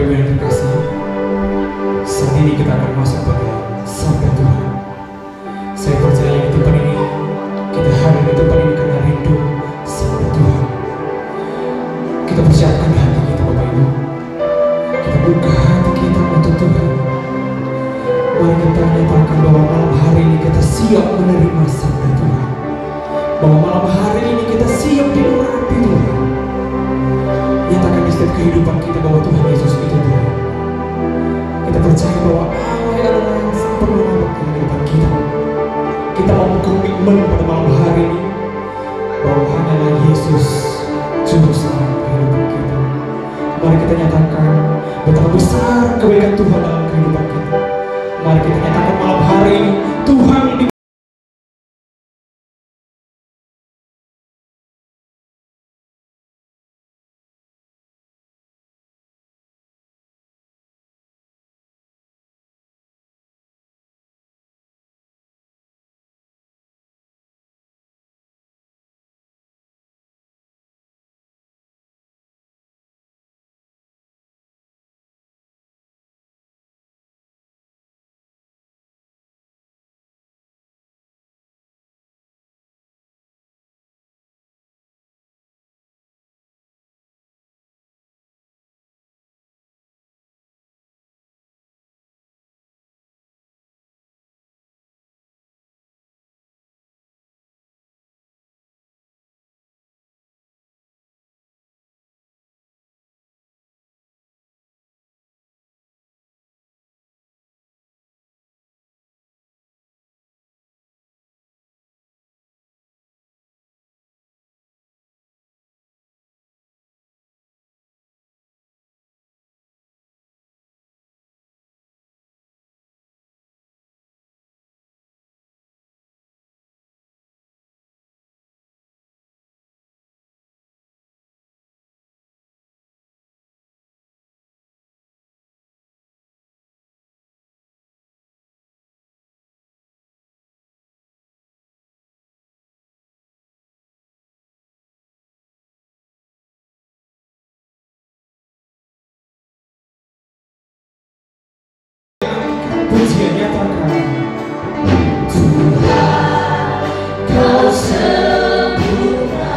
Ibu yang terkasih, saat ini kita akan masuk pada sabda Tuhan. Saya percaya di tempat ini, kita hadir di tempat ini karena rindu sabda Tuhan. Kita persiapkan hati kita, Bapak Ibu. Kita buka hati kita untuk Tuhan. Mari kita nyatakan bahwa malam hari ini kita siap menerima sabda Tuhan. Bahwa malam hari ini kita siap diurapi Tuhan. Nyatakan di setiap kehidupan kita bahwa Tuhan Yesus itu Tuhan. Kita percaya bahwa Allah adalah yang sempurna dalam kehidupan kita. Kita mau berkomitmen pada malam hari ini bahwa hanyalah Yesus juru selamat kehidupan kita. Mari kita nyatakan betapa besar kebaikan Tuhan dalam kehidupan kita. Mari kita nyatakan malam hari ini Tuhan di pujian nyatakan Tuhan Kau sempurna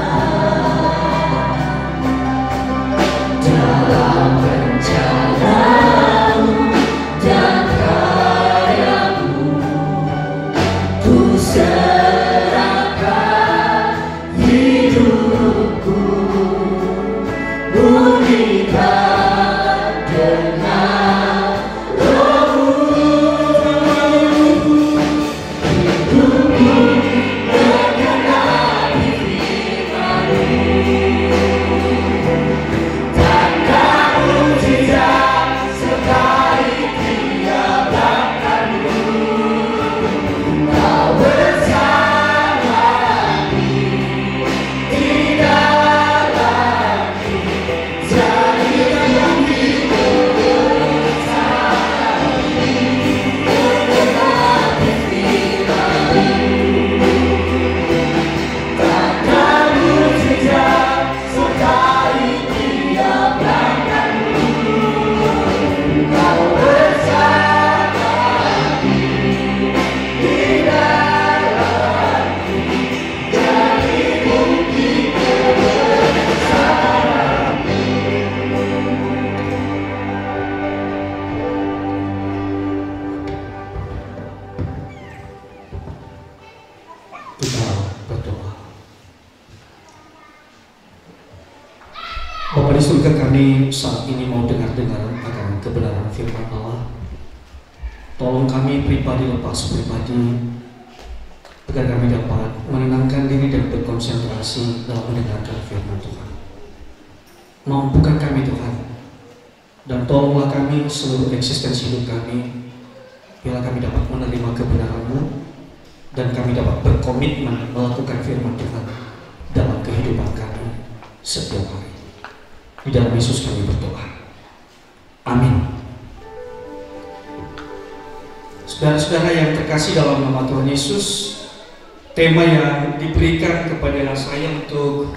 dalam rencanamu dan karyamu. Ku serahkan hidupku, murnikan dengan Bapa di surga, kami saat ini mau dengar-dengar akan kebenaran firman Allah. Tolong kami pribadi lepas pribadi, agar kami dapat menenangkan diri dan berkonsentrasi dalam mendengarkan firman Tuhan. Mampukan kami Tuhan, dan tolonglah kami seluruh eksistensi hidup kami, bila kami dapat menerima kebenaran-Mu, dan kami dapat berkomitmen melakukan firman Tuhan dalam kehidupan kami setiap hari. Di dalam Yesus kami berdoa. Amin. Saudara-saudara yang terkasih dalam nama Tuhan Yesus, tema yang diberikan kepada saya untuk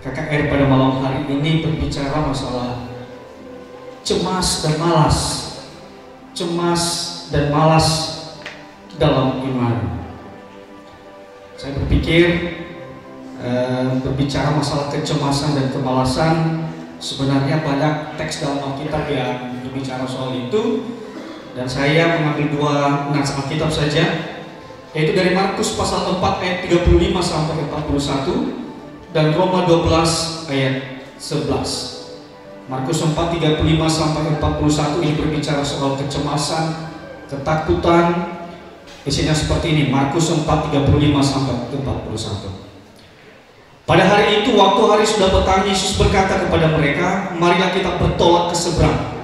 KKR pada malam hari ini berbicara masalah cemas dan malas. Cemas dan malas dalam iman. Saya berpikir berbicara masalah kecemasan dan kemalasan, sebenarnya banyak teks dalam Alkitab yang berbicara soal itu, dan saya mengambil 2 nats Alkitab saja, yaitu dari Markus pasal 4 ayat 35 sampai 41 dan Roma 12 ayat 11. Markus 4:35 sampai 41 ini berbicara soal kecemasan, ketakutan. Isinya seperti ini, Markus 4:35 sampai 41. Pada hari itu, waktu hari sudah petang, Yesus berkata kepada mereka, "Marilah kita bertolak ke seberang."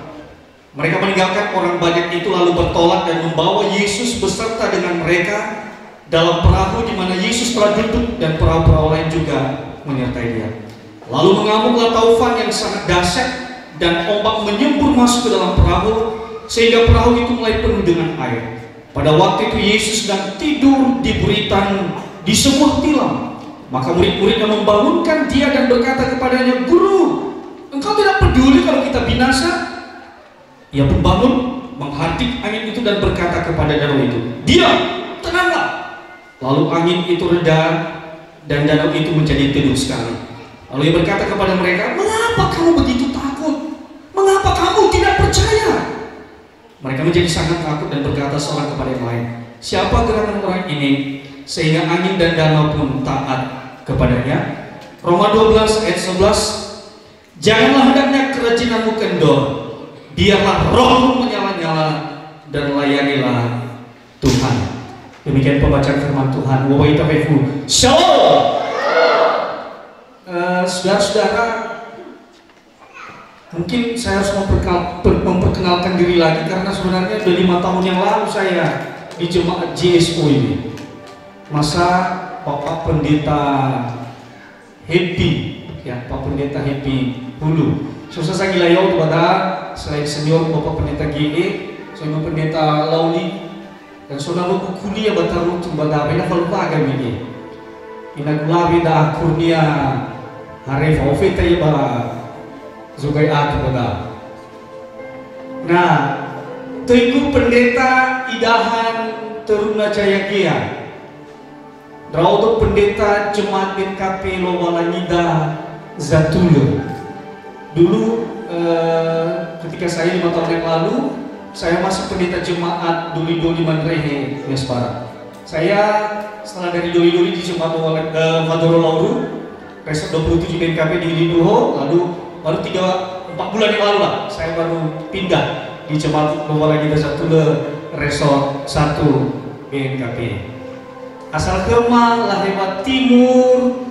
Mereka meninggalkan orang banyak itu lalu bertolak dan membawa Yesus beserta dengan mereka dalam perahu di mana Yesus telah duduk, dan perahu-perahu lain juga menyertai dia. Lalu mengamuklah taufan yang sangat dahsyat dan ombak menyembur masuk ke dalam perahu sehingga perahu itu mulai penuh dengan air. Pada waktu itu Yesus sedang tidur di buritan di sebuah tilam. Maka murid-muridnya membangunkan dia dan berkata kepadanya, "Guru, engkau tidak peduli kalau kita binasa?" Ia pun bangun, menghardik angin itu dan berkata kepada danau itu, "Diam, tenanglah." Lalu angin itu reda dan danau itu menjadi teduh sekali. Lalu ia berkata kepada mereka, "Mengapa kamu begitu takut? Mengapa kamu tidak percaya?" Mereka menjadi sangat takut dan berkata seorang kepada yang lain, "Siapa gerangan orang ini sehingga angin dan danau pun taat kepadanya?" Roma 12 ayat 11, "Janganlah hendaknya kerajinanmu kendor, biarlah rohmu menyala-nyala dan layanilah Tuhan." Demikian pembacaan firman Tuhan. Wabarakatuh. Shalom. Saudara-saudara, mungkin saya harus memperkenalkan diri lagi, karena sebenarnya sudah 5 tahun yang lalu saya di jemaat JSO ini. Masa Bapak Pendeta Happy, ya Pak Pendeta Happy Hulu. Susah saya gilayo kepada selain senior Bapak Pendeta GE, saya Pendeta Lauli, dan saudara kuliah bataru kepada apa yang kalau pakai ini. Inagulawi da kurnia hari ofita iba zugai atu pada. Nah, Tuiku Pendeta Idahan Teruna Jaya Gia, Raudo Pendeta Jemaat BKP Lowalanida Zatulu. Dulu ketika saya 5 tahun yang lalu, saya masuk pendeta Jemaat Doli-Doli Manrehe Mespara. Saya setelah dari Doli-Doli di Jemaat Maduro Lauru, Resort 27 BKP di Liduho, lalu baru 3-4 bulan yang lalu lah, saya baru pindah di Jemaat Lowalanida Zatulu Resort 1 BKP. Asal Kemal lah lewat timur,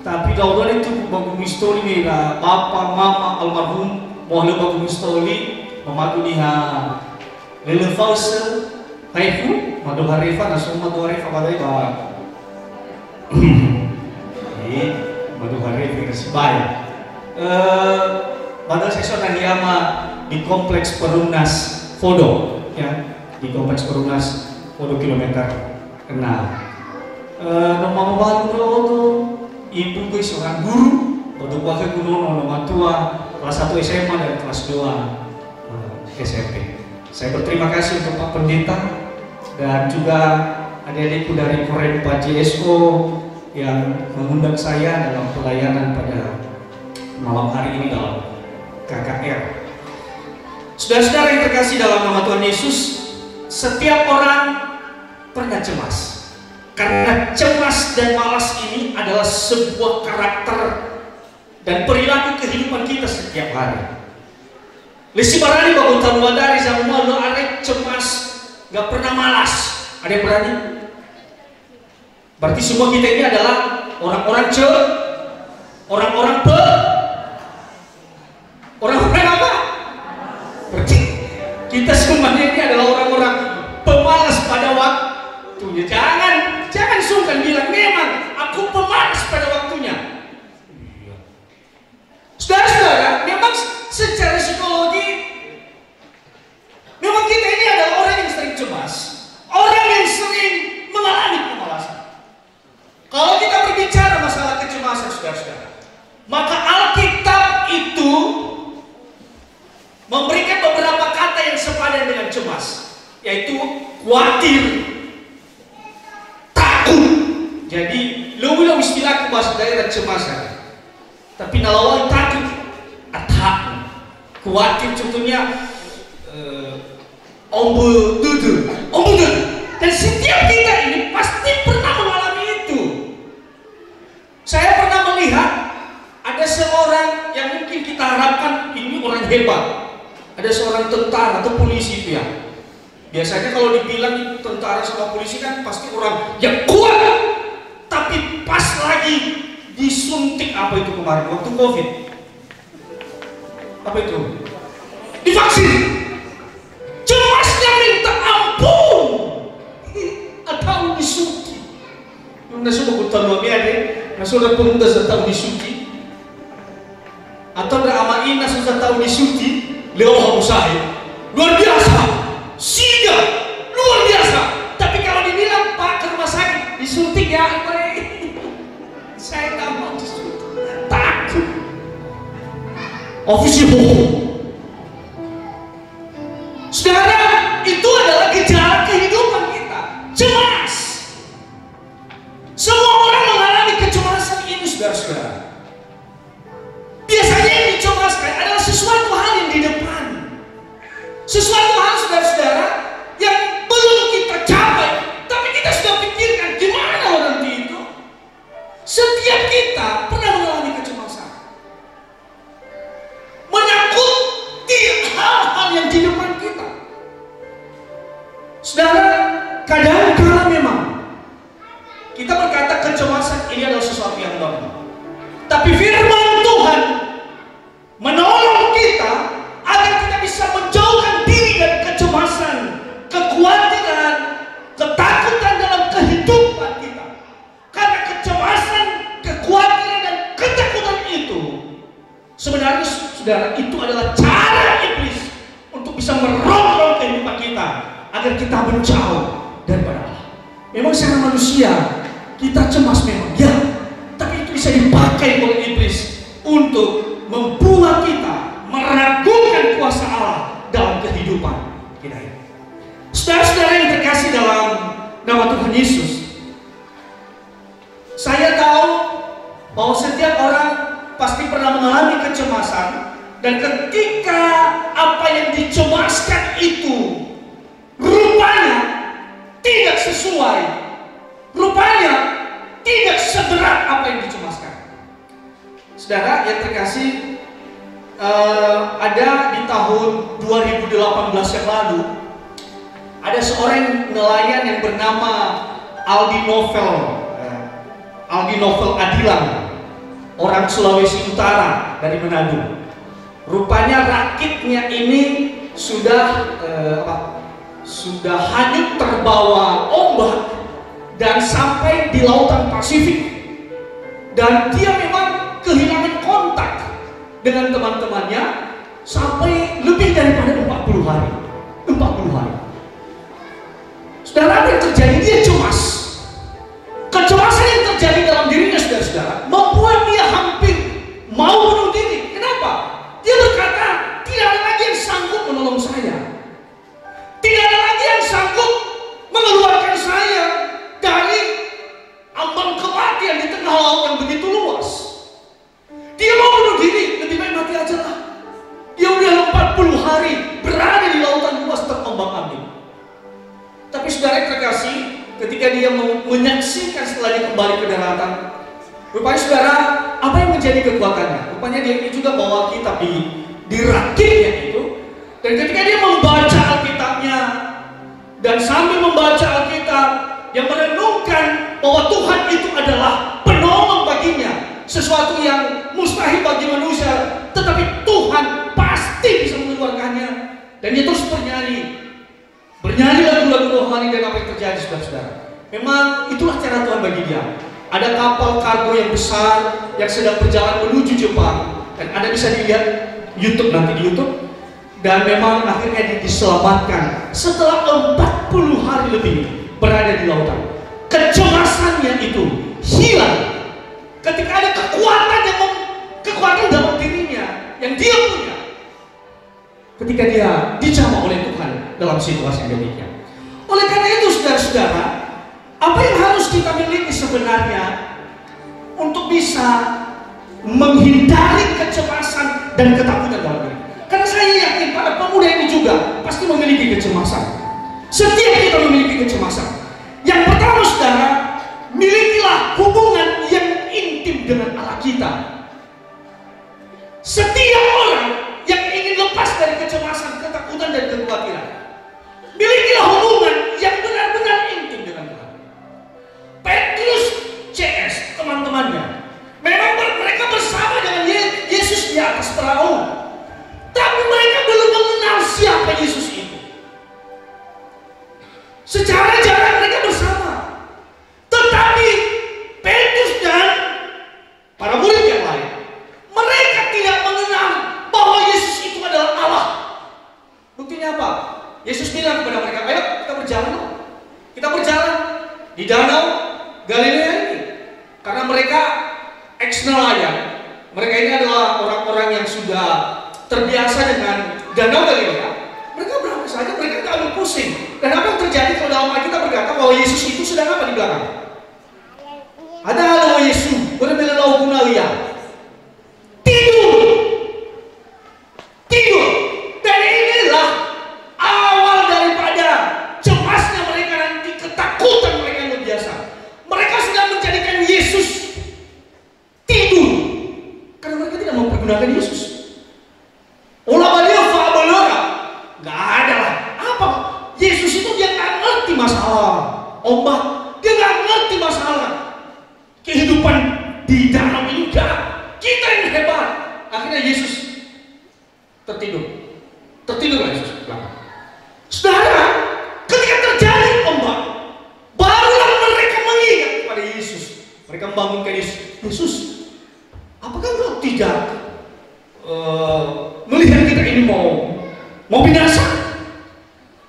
tapi daulan itu bagu mistoli nih lah, papa mama almarhum mohon bagu mistoli memaku niha lele fause haifu madu harifa nasu madu harifa badai ba madu harifa kesibaya pada session nahiyama di kompleks Perumnas Fodo, ya, di kompleks Perumnas Fodo kilometer 6. Nama baru ibu gue seorang guru, untuk wakil guru nomor tua kelas 1 SMA dan kelas 2 SMP. Saya berterima kasih untuk Pak Pendeta dan juga adik-adikku dari Korempa JSO yang mengundang saya dalam pelayanan pada malam hari ini dalam KKR. Saudara-saudara yang terkasih dalam nama Tuhan Yesus, setiap orang pernah cemas. Karena cemas dan malas ini adalah sebuah karakter dan perilaku kehidupan kita setiap hari. Lesi barani bangun tanpa dari sama lo arek cemas, gak pernah malas. Ada yang berani? Berarti semua kita ini adalah orang-orang orang-orang orang-orang apa? Berarti kita semuanya ini adalah orang-orang pemalas pada waktunya. Jangan sungkan bilang memang aku pemalas pada waktunya. Saudara-saudara, memang secara psikologi memang kita ini adalah orang yang sering cemas, orang yang sering mengalami kemalasan. Kalau kita berbicara masalah kecemasan, saudara-saudara, maka Alkitab itu memberi yaitu khawatir, takut. Jadi lu istilah bahasa daerah cemasan. Tapi nalawai takut, takut, khawatir contohnya ombu dudu. Dan setiap kita ini pasti pernah mengalami itu. Saya pernah melihat ada seorang yang mungkin kita harapkan ini orang hebat. Ada seorang tentara atau polisi itu ya. Biasanya kalau dibilang tentara sama polisi kan pasti orang yang kuat. Tapi pas lagi disuntik apa itu kemarin waktu COVID? Apa itu? Divaksin. Cemasnya minta ampun. Atau disuntik. Yang sudah bertemu biade, yang sudah pemuda sudah tahu disuntik. Atau beramain sudah tahu disuntik. Lewat usaha luar biasa, siga luar biasa. Tapi kalau dibilang Pak ke rumah sakit disuntik ya, saya nggak mau disuntik, takut. Ofisi bohong. Saudara, itu adalah gejala kehidupan kita, cemas. Semua orang mengalami kecemasan ini, saudara-saudara. Biasanya yang dicemaskan adalah sesuatu hal yang di depan. Sesuatu hal, saudara-saudara, yang belum kita capai, tapi kita sudah pikirkan gimana nanti itu. Setiap kita pernah mengalami kecemasan, menyangkut di hal-hal yang di depan kita. Saudara, kadang-kadang memang kita berkata kecemasan ini adalah sesuatu yang normal. Tapi firman Tuhan menolong kita agar kita bisa menjauhkan diri dari kecemasan, kekhawatiran, ketakutan dalam kehidupan kita. Karena kecemasan, kekhawatiran, dan ketakutan itu sebenarnya, saudara, itu adalah cara iblis untuk bisa merongrong kehidupan kita agar kita menjauh daripada Allah. Memang secara manusia kita cemas memang, ya, tapi itu bisa dipakai oleh iblis untuk membuat kita meragukan kuasa Allah dalam kehidupan kita ini. Saudara-saudara yang terkasih dalam nama Tuhan Yesus, saya tahu bahwa setiap orang pasti pernah mengalami kecemasan, dan ketika apa yang dicemaskan itu rupanya tidak sesuai, rupanya tidak seberat apa yang dicemaskan. Saudara yang terkasih, ada di tahun 2018 yang lalu ada seorang nelayan yang bernama Aldi Novel Adilang, orang Sulawesi Utara dari Manado. Rupanya rakitnya ini sudah hanyut terbawa ombak dan sampai di lautan Pasifik, dan dia memang kehilangan kontak dengan teman-temannya sampai lebih daripada 40 hari. Saudara, yang terjadi, dia cemas. Kecemasan yang terjadi dalam dirinya, saudara-saudara, membuat dia hampir mau bunuh diri. Kenapa? Dia berkata, tidak ada lagi yang sanggup menolong saya, tidak ada lagi yang sanggup mengeluarkan saya dari ambang kematian di tengah laut yang begitu luas. Dia mau bunuh diri, lebih baik mati aja lah. Dia udah 40 hari berada di lautan luas terombang-ambing. Tapi saudara yang terkasih, ketika dia menyaksikan setelah dia kembali ke daratan, rupanya saudara, apa yang menjadi kekuatannya? Rupanya dia juga bawa kitab di rakitnya itu. Dan ketika dia membaca Alkitabnya, dan sambil membaca Alkitab yang merenungkan bahwa Tuhan itu adalah penolong baginya, sesuatu yang mustahil bagi manusia, tetapi Tuhan pasti bisa mengeluarkannya. Dan dia terus bernyanyi lagu-lagu rohani. Dan apa yang terjadi, saudara-saudara? Memang itulah cara Tuhan bagi dia. Ada kapal kargo yang besar yang sedang berjalan menuju Jepang, dan Anda bisa dilihat nanti di YouTube. Dan memang akhirnya diselamatkan setelah 40 hari lebih berada di lautan. Kecemasannya itu hilang ketika ada kekuatan dalam dirinya yang dia punya, ketika dia dijamah oleh Tuhan dalam situasi yang demikian. saudara-saudara, apa yang harus kita miliki sebenarnya untuk bisa menghindari kecemasan dan ketakutan dalam diri? Karena saya yakin para pemuda ini juga pasti memiliki kecemasan. Setiap kita memiliki kecemasan. Yang pertama, saudara, milikilah hubungan yang intim dengan Allah kita. Setiap orang yang ingin lepas dari kecemasan, ketakutan, dan kekhawatiran, milikilah hubungan yang benar-benar intim dengan Tuhan. Petrus CS, teman-temannya, memang mereka bersama dengan Yesus di atas perahu, tapi mereka belum mengenal siapa Yesus itu. Secara jarak mereka bersama, tetapi Petrus dan para murid yang lain, mereka tidak mengenal bahwa Yesus itu adalah Allah. Buktinya apa? Yesus bilang kepada mereka, ayo kita berjalan. Kita berjalan di danau Galilea ini. Karena mereka ex-nelayan. Mereka ini adalah orang-orang yang sudah terbiasa dengan danau Galilea. Mereka berangkat saja, mereka tidak ambil pusing. Dan apa yang terjadi kalau dalam Alkitab berkata bahwa Yesus itu sedang apa di belakang? Ada halo Yesus, benar-benar gunalia. Tidur. Dan inilah awal daripada cemasnya mereka nanti, ketakutan mereka yang luar biasa. Mereka sedang menjadikan Yesus tidur karena mereka tidak mau pergunakan Yesus. Olah balia fabelora, nggak ada lah. Apa? Yesus itu dia nggak ngerti masalah ombak, dia nggak ngerti masalah kehidupan di dalam ini. Kita yang hebat. Akhirnya Yesus tertidur Yesus. Saudara, ketika terjadi ombak, barulah mereka mengingat kepada Yesus. Mereka membangunkan Yesus. Yesus, apakah engkau tidak melihat kita ini mau binasa?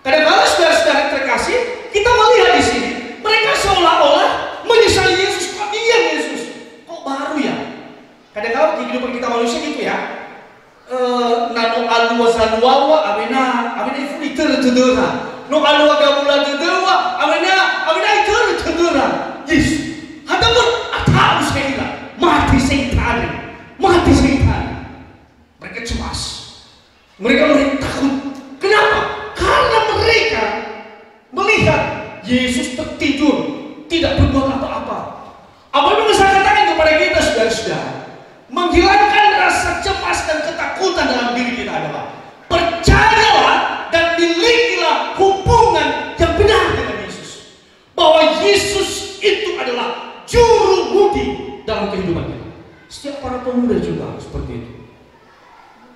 Kadang-kadang saudara-saudara terkasih, kita melihat di sini mereka seolah-olah menyesali Yesus. Kok diam Yesus? Kok baru ya? Kadang-kadang kehidupan kita manusia gitu ya. Nano alu wasanuawa amena itu ditertedera. No alu agabula tedera amena itu tedera. Yes. Hadapan atau sekira mati setan. Mereka cemas. Mereka takut. Kenapa? Karena mereka melihat Yesus tertidur, tidak berbuat apa-apa. Apa yang saya katakan kepada kita, saudara-saudara, menghilangkan rasa cemas dan ketakutan dalam diri kita adalah percayalah dan milikilah hubungan yang benar dengan Yesus. Bahwa Yesus itu adalah juru budi dalam kehidupan kita. Setiap para pemuda juga seperti itu.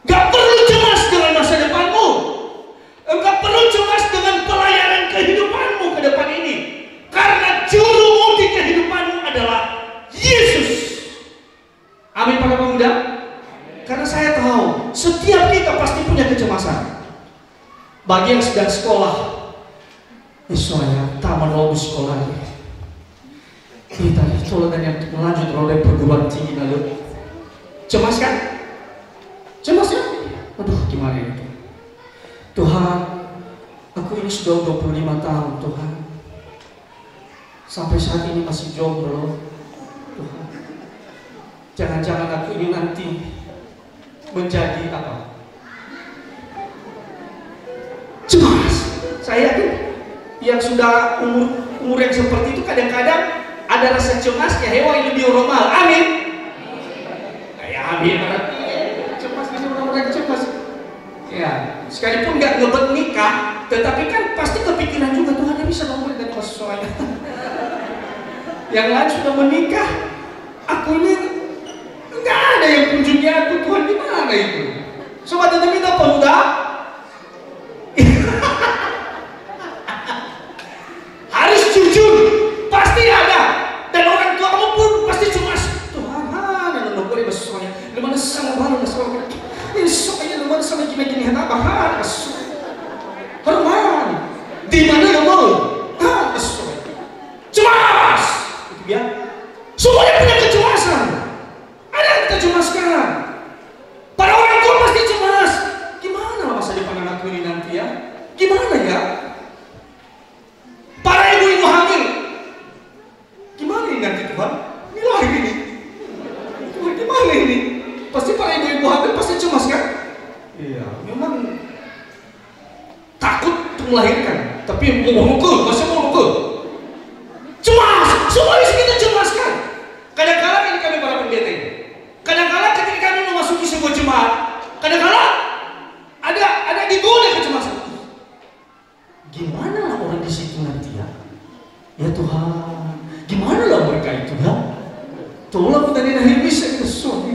Gak perlu cemas dengan masa depanmu. Gak perlu cemas dengan pelayanan kehidupanmu ke depan ini. Karena juru budi kehidupanmu adalah Yesus. Amin para pemuda. Karena saya tahu setiap kita pasti punya kecemasan. Bagi yang sedang sekolah, misalnya taman lulus sekolah ini, kita itu dan yang melanjut oleh perguruan tinggi lalu, cemas kan? Cemas ya? Aduh gimana ini? Tuhan, aku ini sudah 25 tahun Tuhan. Sampai saat ini masih jomblo Tuhan. Jangan-jangan aku ini nanti menjadi apa? Cemas. Saya yakin yang sudah umur yang seperti itu kadang-kadang ada rasa cemasnya. Hewan yang lebih normal. Amin. Kayak amin. Cemas ini orang-orang cemas. Ya, sekalipun nggak ngebet nikah, tetapi kan pasti kepikiran juga Tuhan dia bisa ngomong dan pas soalnya. Yang lain sudah menikah, aku ini nggak ada yang kunjungi aku. Tuhan gimana itu? Sobat tetap minta pemuda. Harus jujur, pasti ada. Dan orang tua kamu pun pasti cemas. Tuhan, mana lo boleh bersoalnya? Lemana sama baru bersoalnya. Ini soalnya lemana sama gini-gini apa? Herman, di mana kamu? Cemas. Itu dia. Semuanya punya kecemasan. Ada yang kita cemaskan. Para orang tua pasti cemas. Gimana masa depan anakku ini nanti ya? Gimana ya? Para melahirkan, tapi mau mukul, masih mau mukul. Cemas, semua isi kita cemaskan. Kadang-kadang ini kami para pendeta, kadang-kadang ketika kami memasuki sebuah jemaat, kadang-kadang ada digoda kecemasan. Gimana lah orang di situ nanti ya? Ya Tuhan, gimana lah mereka itu ya? Tolong kita dinahi bisa ke suami.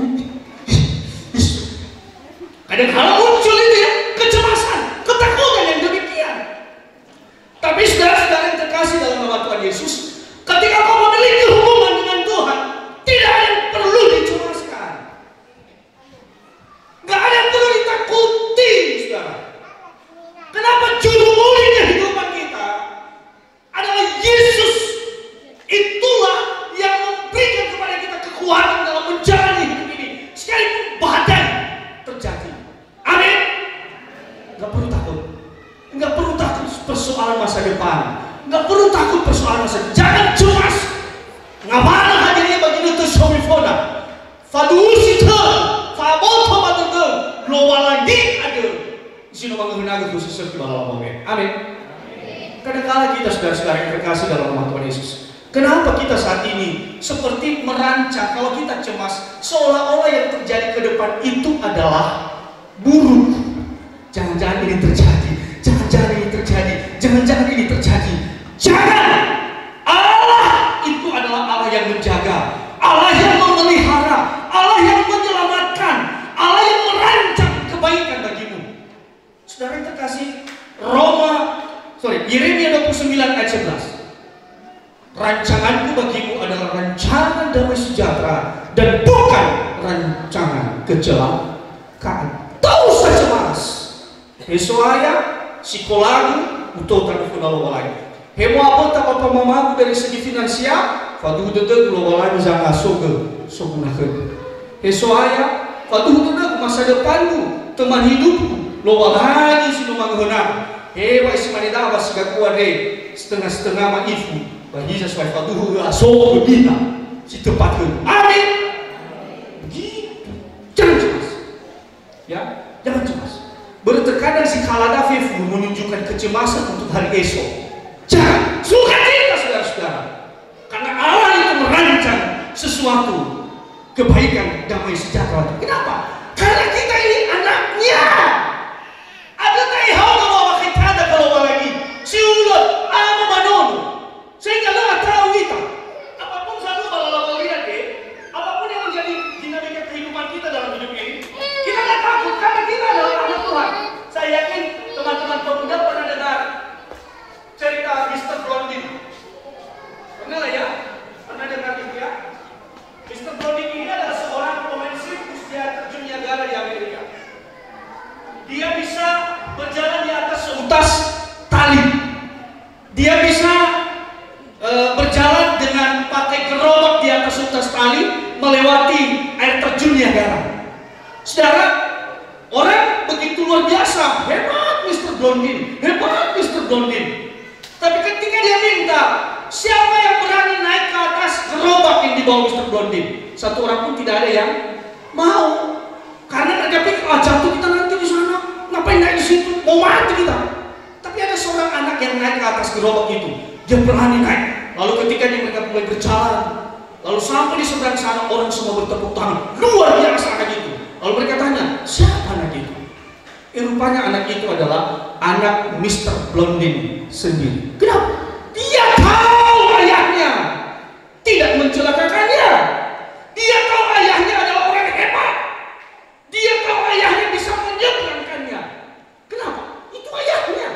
Kadang-kadang muncul itu ya, kecemasan, ketakutan yang demikian. Tapi saudara-saudara yang terkasih dalam nama Tuhan Yesus, ketika kau memiliki hubungan dengan Tuhan, tidak ada yang perlu dicemaskan. Gak ada yang perlu ditakuti, saudara. Kenapa juru mulia kehidupan kita adalah Yesus? Itulah yang memberikan kepada kita kekuatan dalam menjalani hidup ini, sekalipun badai terjadi. Amin. Gak perlu takut. Gak perlu takut persoalan masa depan. Gak perlu takut persoalan masa depan. Jangan cemas. Ngapana hadirnya bagi itu somifona. Faduusita, faboto batete, lowalagi ada. Sino menggunakan khusus seperti bala moge. Amin. Kadang-kadang kita saudara-saudara yang terkasih dalam nama Tuhan Yesus, kenapa kita saat ini seperti merancang kalau kita cemas, seolah-olah yang terjadi ke depan itu adalah buruk. Jangan-jangan ini terjadi, jangan-jangan ini terjadi, jangan-jangan ini terjadi. Jangan! Allah itu adalah Allah yang menjaga, Allah yang memelihara, Allah yang menyelamatkan, Allah yang merancang kebaikan bagimu. Saudara yang terkasih, Yeremia 29 ayat 11. Rancanganku bagimu adalah rancangan damai sejahtera dan bukan rancangan kecelakaan. Tahu saja mas. Yesuaya, sikolagu, utotan funalo lagi. Hemo apa tak apa mamaku dari segi finansial, faduh dedek lo lagi jangan sogunakan. Yesuaya, faduh dedek masa depanku, teman hidupku, lo lagi sinu manghenang. Hewa isi manida bas gakuade setengah-setengah maifu. Bagi sesuai faduh aso berbina si tempatku. Amin. Begitu. Jangan cemas. Ya, jangan cemas. Terkadang si kalada fefu menunjukkan kecemasan untuk hari esok. Jangan sukacita saudara-saudara. Karena Allah itu merancang sesuatu kebaikan damai sejahtera. Kenapa? Karena kita ini anaknya. Ada taihau bahwa kita ada kalau lagi si ulat apa manon. Sehingga lo tahu kita. Apapun selalu kalau lihat apapun yang menjadi dinamika kehidupan kita dalam hidup ini, kita tidak takut karena kita adalah anak Tuhan. Saya yakin teman-teman pemuda pernah dengar cerita Mr. Blondin. Pernah lah ya? Pernah dengar itu ya? Mr. Blondin ini adalah seorang pemain sirkus dia terjun Niagara di Amerika. Dia bisa berjalan di atas seutas tali. Dia bisa berjalan dengan pakai gerobak di atas seutas tali melewati air terjun Niagara. Saudara, orang begitu luar biasa, hebat Mr. Blondin, hebat Mr. Blondin. Tapi ketika dia minta, siapa yang berani naik ke atas gerobak yang dibawa Mr. Blondin? Satu orang pun tidak ada yang mau. Karena mereka pikir, jatuh kita nanti di sana, ngapain naik di situ? Mau mati kita. Tapi ada seorang anak yang naik ke atas gerobak itu, dia berani naik. Lalu ketika mereka mulai berjalan, lalu sampai di seberang sana orang semua bertepuk tangan, luar biasa anak itu. Lalu mereka tanya, siapa anak itu? Rupanya anak itu adalah anak Mr. Blondin sendiri. Kenapa? Dia tahu ayahnya tidak mencelakakannya. Dia tahu ayahnya adalah orang hebat. Dia tahu ayahnya bisa menyeberangkannya. Kenapa? Itu ayahnya.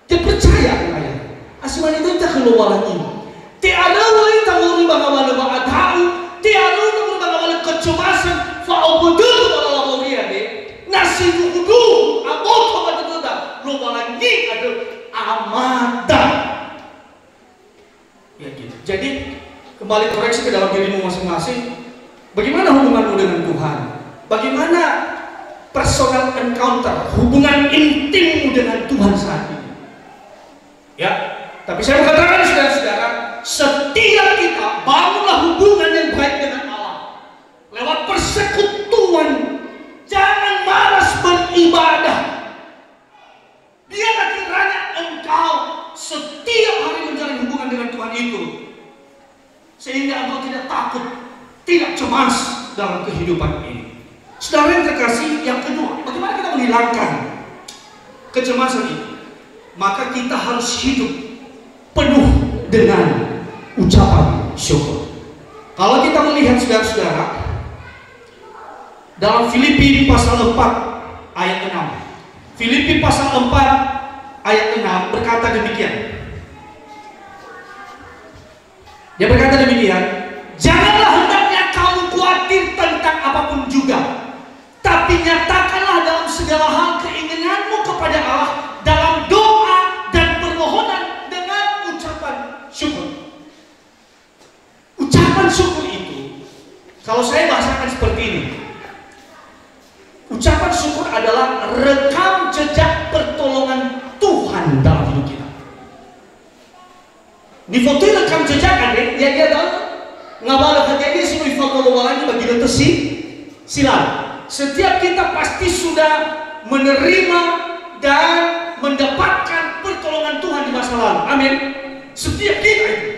Dia percaya dengan ayahnya. Asman itu tak keluar lagi. Tiada lagi tanggung bagaimana tahu. Tiada lagi bagaimana kecemasan. Fa'ubudul kalau dia deh. Nasi kudu abot apa itu dah. Lupa lagi ada amadan. Ya gitu. Jadi kembali koreksi ke dalam dirimu masing-masing. Bagaimana hubunganmu dengan Tuhan? Bagaimana personal encounter, hubungan intimmu dengan Tuhan saat ini? Ya, tapi saya mengatakan saudara-saudara, setiap kita bangunlah hubungan yang baik dengan Allah lewat persekutuan. Jangan malas beribadah. Biarlah kiranya kehidupan ini. Saudara yang terkasih, yang kedua, bagaimana kita menghilangkan kecemasan ini? Maka kita harus hidup penuh dengan ucapan syukur. Kalau kita melihat saudara-saudara dalam Filipi pasal 4 ayat 6. Filipi pasal 4 ayat 6 berkata demikian. Dia berkata demikian, janganlah hendaknya kamu khawatir tentang apapun juga, tapi nyatakanlah dalam segala hal keinginanmu kepada Allah dalam doa dan permohonan dengan ucapan syukur. Ucapan syukur itu, kalau saya bahasakan seperti ini, ucapan syukur adalah rekam jejak pertolongan Tuhan dalam hidup kita. Di foto rekam jejak ada, ya dia tahu ngabala hati dia semua informasi bagi itu silam. Setiap kita pasti sudah menerima dan mendapatkan pertolongan Tuhan di masa lalu. Amin. Setiap kita itu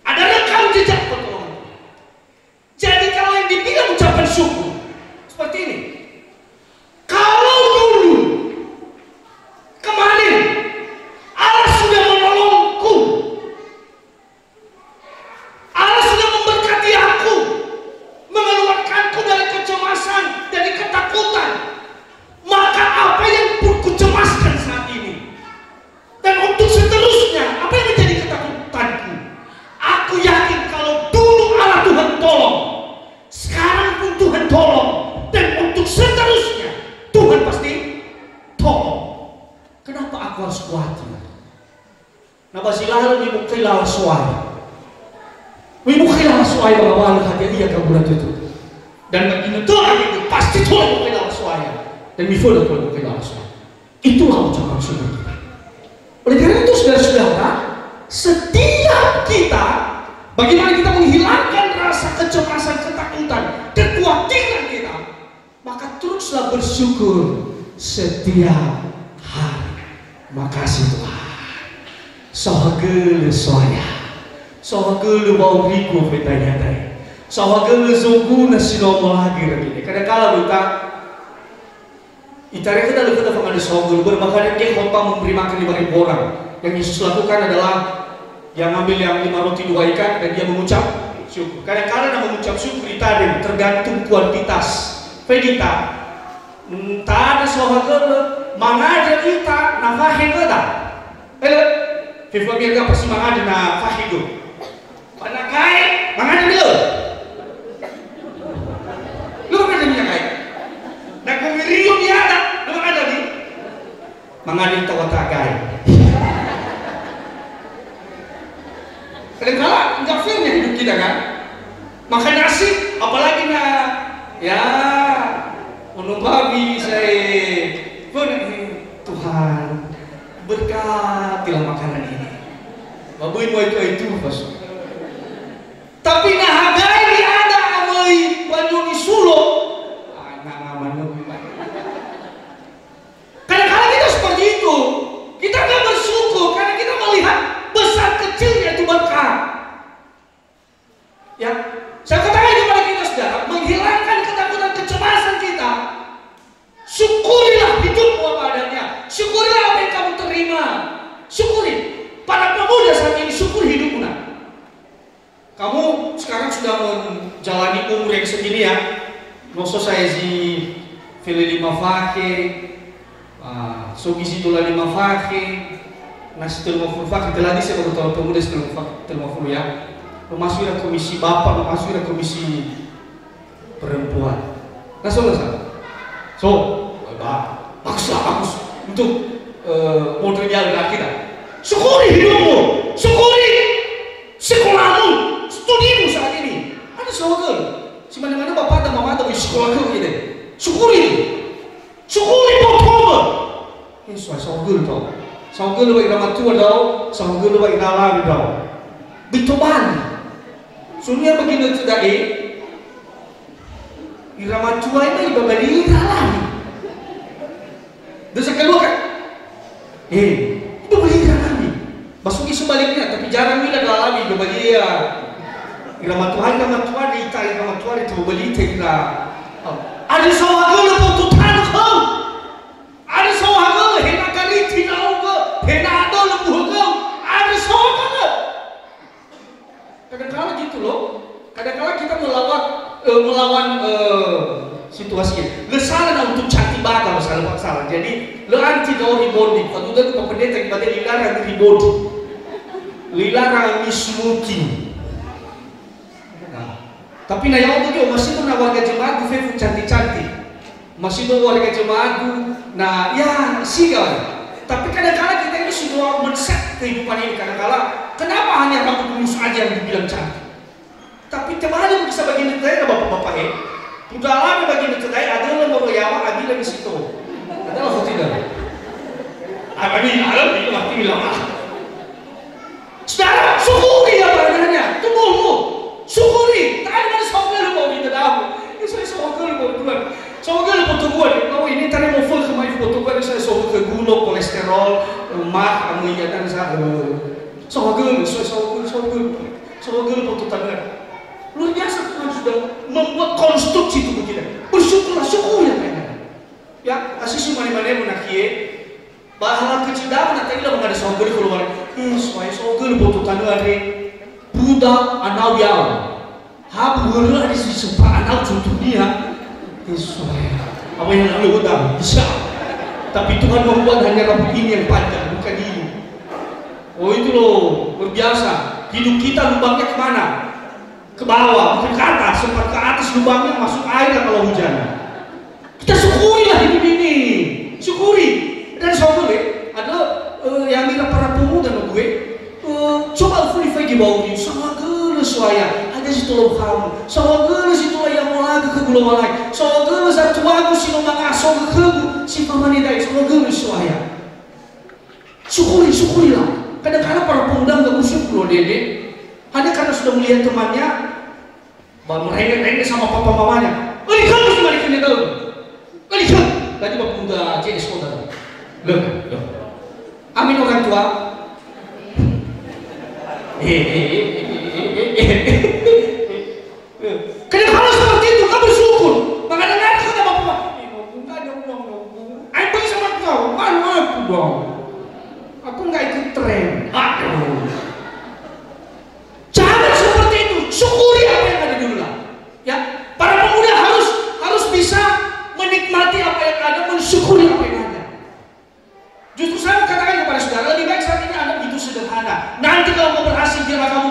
ada rekam jejak pertolongan. Jadi kalau yang dibilang ucapan syukur seperti ini, kalau dulu kemarin Allah sudah menolongku, Allah sudah memberkati aku, mengeluarkanku dari kecemasan, dari ketakutan, maka apa yang kucemaskan saat ini dan untuk seterusnya, apa yang menjadi ketakutanku, aku yakin kalau dulu Allah Tuhan tolong, sekarang pun Tuhan tolong, dan untuk seterusnya Tuhan pasti tolong. Kenapa aku harus khawatir? Napa silahan mimukailah suai, mimukailah suai bahwa hati dia kabulat itu, dan begini Tuhan itu pasti tolong mimukailah suai, dan mifola tolong mimukailah suai. Itulah ucapan syukur kita. Oleh karena itu saudara-saudara, setiap kita, bagaimana kita menghilangkan rasa kecemasan, ketakutan, kekhawatiran kita, maka teruslah bersyukur setiap hari. Makasih Tuhan. Sohagele soya, sohagele bau riku petanya-tanya, sohagele zunguna sinomo lagi lagi. Kadang-kadang Italia kita lebih kita mengadil sohagele, bermakanya dia khotbah memberi makan 5.000 orang. Yang Yesus lakukan adalah yang ambil yang 5 roti 2 ikan dan dia mengucap syukur. Kadang-kadang mengucap syukur itadem tergantung kuantitas. Pedita, tak ada sohagele, mengajar kita nafahin kita. Viva biar pasti mengajar nafahin itu. Panakai, mengajar dia. Lu mengajar minyak kain. Nak kumirium dia ada, lu mengajar di. Mengajar tawatakai. Kadang-kadang enggak fairnya hidup kita kan. Makan nasi, apalagi ya menumpahi saya pun Tuhan berkatilah makanan ini. Babuin mau itu pas. Tapi nahagai di ada amai banyu di sulo. Kadang-kadang kita seperti itu. Kita nggak bersyukur karena kita melihat besar kecilnya itu berkah. Ya, saya katakan kepada kita saudara, menghilangkan ketakutan kecemasan kita. Syukurilah hidupmu apa adanya. Syukurilah apa yang kamu terima. Syukuri. Para pemuda saat ini syukur hidupmu. Kamu sekarang sudah menjalani umur yang segini ya. Noso saya si fili 5 fake, sogi si dola 5 fake, nasi telur fake. Telah di saya baru tahu pemuda telur ya. Memasuki komisi bapak, memasuki komisi perempuan. Nah, so, bagus untuk modalnya kita. Syukuri hidupmu, syukuri sekolahmu, studimu saat ini. Ada sekolah, si mana-mana bapak dan mama tahu sekolah kita. Syukuri bapak. Ini sekolah tau. Sekolah bagi nama tua tau, sekolah bagi dalam tau. Bitoban. Sunya begini sudah irama tua ini ibabadi dalam. Dosa kedua kan? Itu beli dalam. Masuki sebaliknya, tapi jarang bila dalam ibabadi ya. irama Tuhan ita irama Tuhan itu beli ira. Ada sahaga le potutan ko. Ada sahaga hena kali tinau ko, hena ado le buho. Ada sahaga. Kadang-kala gitu loh. Kadang-kala kita melawan situasi. Le salah untuk cantik bakal salah. Jadi le anti do ribodi. Kalau udah ke pendeta kita dilarang ribodi. Dilarang mismuki. Tapi na yang itu masih tuh na warga jemaat gue cantik-cantik. Masih tuh warga jemaat nah ya sih kawan. Tapi kadang-kala kita ini sudah men-set kehidupan ini. Kadang-kala kenapa hanya rambut mulus aja yang dibilang cantik? Tapi teman bisa bagian itu bapak-bapak udah lama bagian itu ada yang mau yawa ada di situ. Ada lah tidak. Abadi alam itu mati lama. Saudara syukuri apa adanya. Tunggu. Syukuri, tak ada sogal mau kita tahu. Ini saya sogal mau tuan. Sogal mau tuan. Kalau ini tadi mau full kemai foto tuan saya sogal ke gula, kolesterol, lemak, amoniak dan saya sogal mau tuan. Luar biasa Tuhan sudah membuat konstruksi tubuh kita. Bersyukurlah, syukur ya kan. Ya, asih semua mana menakie. Bahala kecil dah nak tadi dah mengada sogal keluar. Supaya sogal mau tuan hari. Budak anak yang habu berlah di sisi anak dunia Yesus apa yang lalu utang bisa tapi Tuhan membuat hanya rambut ini yang panjang bukan ini. Oh itu loh luar biasa. Hidup kita lubangnya kemana? Ke bawah bukan ke atas. Sempat ke atas lubangnya masuk air kalau hujan. Kita syukurilah hidup ini, syukuri. Dan soalnya ada yang mira para pemuda dan gue coba fulify di bawah ini sama gula suaya ada si tolong kamu sama gula si tolong yang mau lagi ke gula malai sama gula satu waktu si nomang aso ke si pamani dai sama gula suaya syukurilah kadang-kadang para pemuda nggak bersyukur dede hanya karena sudah melihat temannya merengek-rengek sama papa mamanya kamu mesti balikin dia tahu balikin tadi bapak pemuda JS saudara loh amin orang tua. Karena kalau seperti itu kamu bersyukur. Makanya nanti kata bapak, enggak ada uang. Aku sama kau, malu aku dong. Aku nggak ikut tren. Aduh. Jangan seperti itu. Syukuri apa yang ada dulu lah. Ya, para pemuda harus bisa menikmati apa yang ada, mensyukuri apa yang ada. Justru saya katakan kepada saudara, lebih baik saat ini Anda begitu sederhana. Nanti kalau mau berhasil, biarlah kamu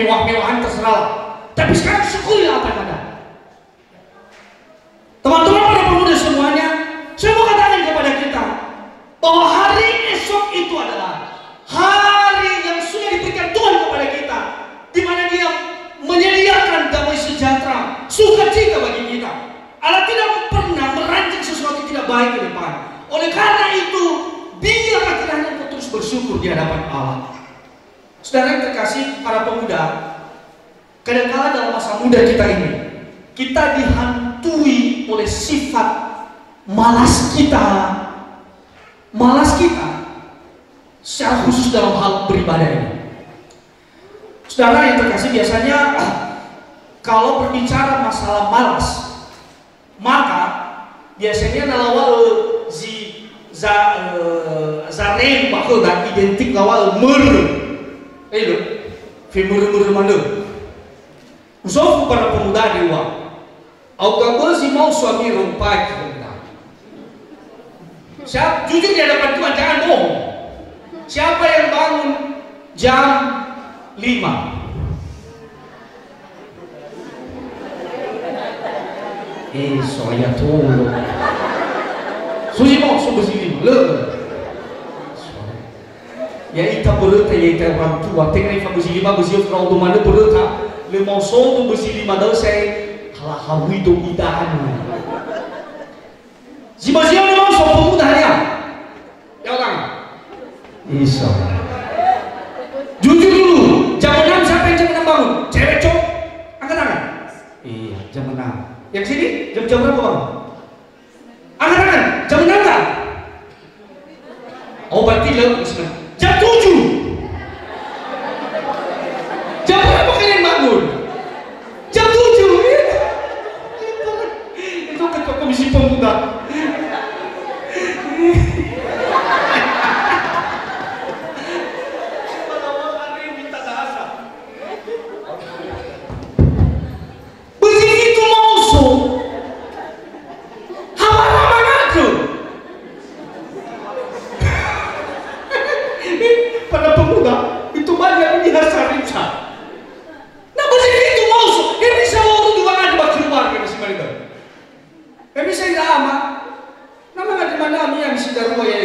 mewah-mewahan terserah. Tapi sekarang syukurilah apa yang ada. Teman-teman para pemuda semuanya, saya mau katakan kepada kita bahwa hari esok itu adalah hari yang sudah diberikan Tuhan kepada kita, di mana Dia menyediakan damai sejahtera, sukacita bagi kita. Allah tidak pernah merancang sesuatu yang tidak baik ke depan. Oleh karena itu, biarlah kita hanya terus bersyukur di hadapan Allah. Saudara yang terkasih para pemuda, kadang-kala dalam masa muda kita ini, kita dihantui oleh sifat malas kita. Malas kita, secara khusus dalam hal beribadah ini. Saudara yang terkasih, biasanya kalau berbicara masalah malas, maka biasanya nalawal zarem bakal dan identik lawal itu femur mana usofu para pemuda dewa au si mau suami rompai siapa jujur di hadapan Tuhan, jangan bohong. Siapa yang bangun jam 5? Soalnya tuh susi mau bersih le ya ita berita ya ita orang tua tengah ifa bersih kalau tu mana berita le mau tu bersih dah saya kalah hawi tu idahan si bersih le mau pemuda dia ya orang Isa jujur dulu jam 6 siapa yang jam 6 bangun? Cewek cowok angkat tangan. Iya jam 6 yang sini jam berapa bang? Angkat tangan jam 6 kan? Oh berarti le jam 7 jam berapa kalian bangun? Begitu masuk, hama-hama aku. Pada pemuda itu banyak yang dihasaripsa. Nah begitu masuk, yang bisa waktu juga ada keluar ke si mereka. Yang bisa tidak ama, nama di mana yang sudah rumah ya.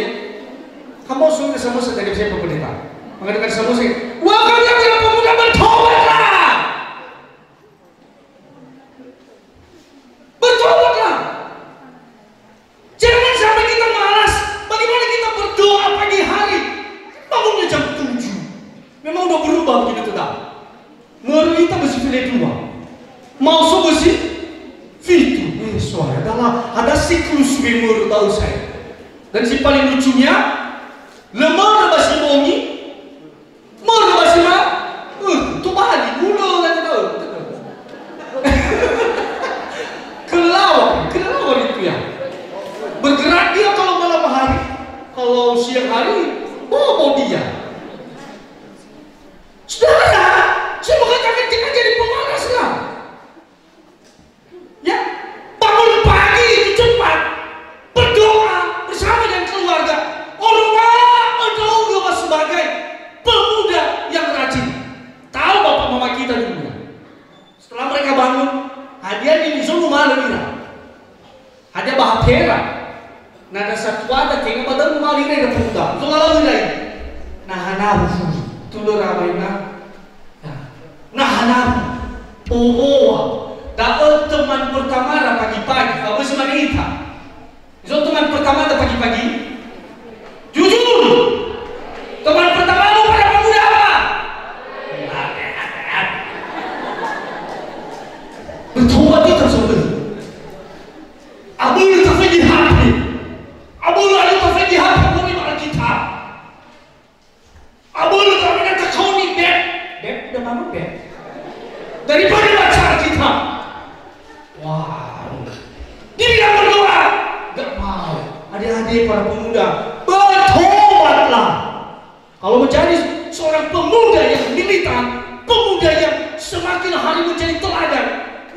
Kamu sudah sama saja saya pemerintah. Mengatakan sama saya, wah kalian tidak pemuda bertobatlah. Bertobatlah. Jangan sampai kita malas. Bagaimana kita berdoa pagi hari? Bangunnya jam 7. Memang udah berubah begitu tak? Menurut kita mesti pilih dua. Mau mesti fitu. Suara ada siklus menurut tahu saya. Dan si paling lucunya, lemah bahasa bongi, mau bahasa mana? Tu bahadi mulu kan tahu. Kelelawar itu ya. Bergerak dia kalau malam hari, kalau siang hari, bobo dia. Saudara, saya mengatakan jangan jadi pemalas lah. Ya, bangun pagi itu cepat, berdoa bersama dengan keluarga. Orang menjauh sebagai pemuda yang rajin. Tahu bapak mama kita dulu. Setelah mereka bangun, hadiah di zona malam ini. Hadiah bahagia. Nada satu ada tengah badan malire na pemuda. Zona lalu ini. Nah hanabu tulur abaina. Nah hanabu pohoa. Dapat teman pertama pagi-pagi. Apa sih manita? Itu teman pertama pagi-pagi. Jujur. Teman pertama lu pada pemuda apa? Bertobat itu saudara. Abul tafadi hati. Abul ada tafadi hati bumi pada kita. Abul tafadi kacau ni beb. Beb udah bangun beb. Daripada baca kita. Wah. Dia bilang berdoa. Gak mau. Adik-adik para pemuda, bertobatlah. Kalau menjadi seorang pemuda yang militan, pemuda yang semakin hari menjadi teladan,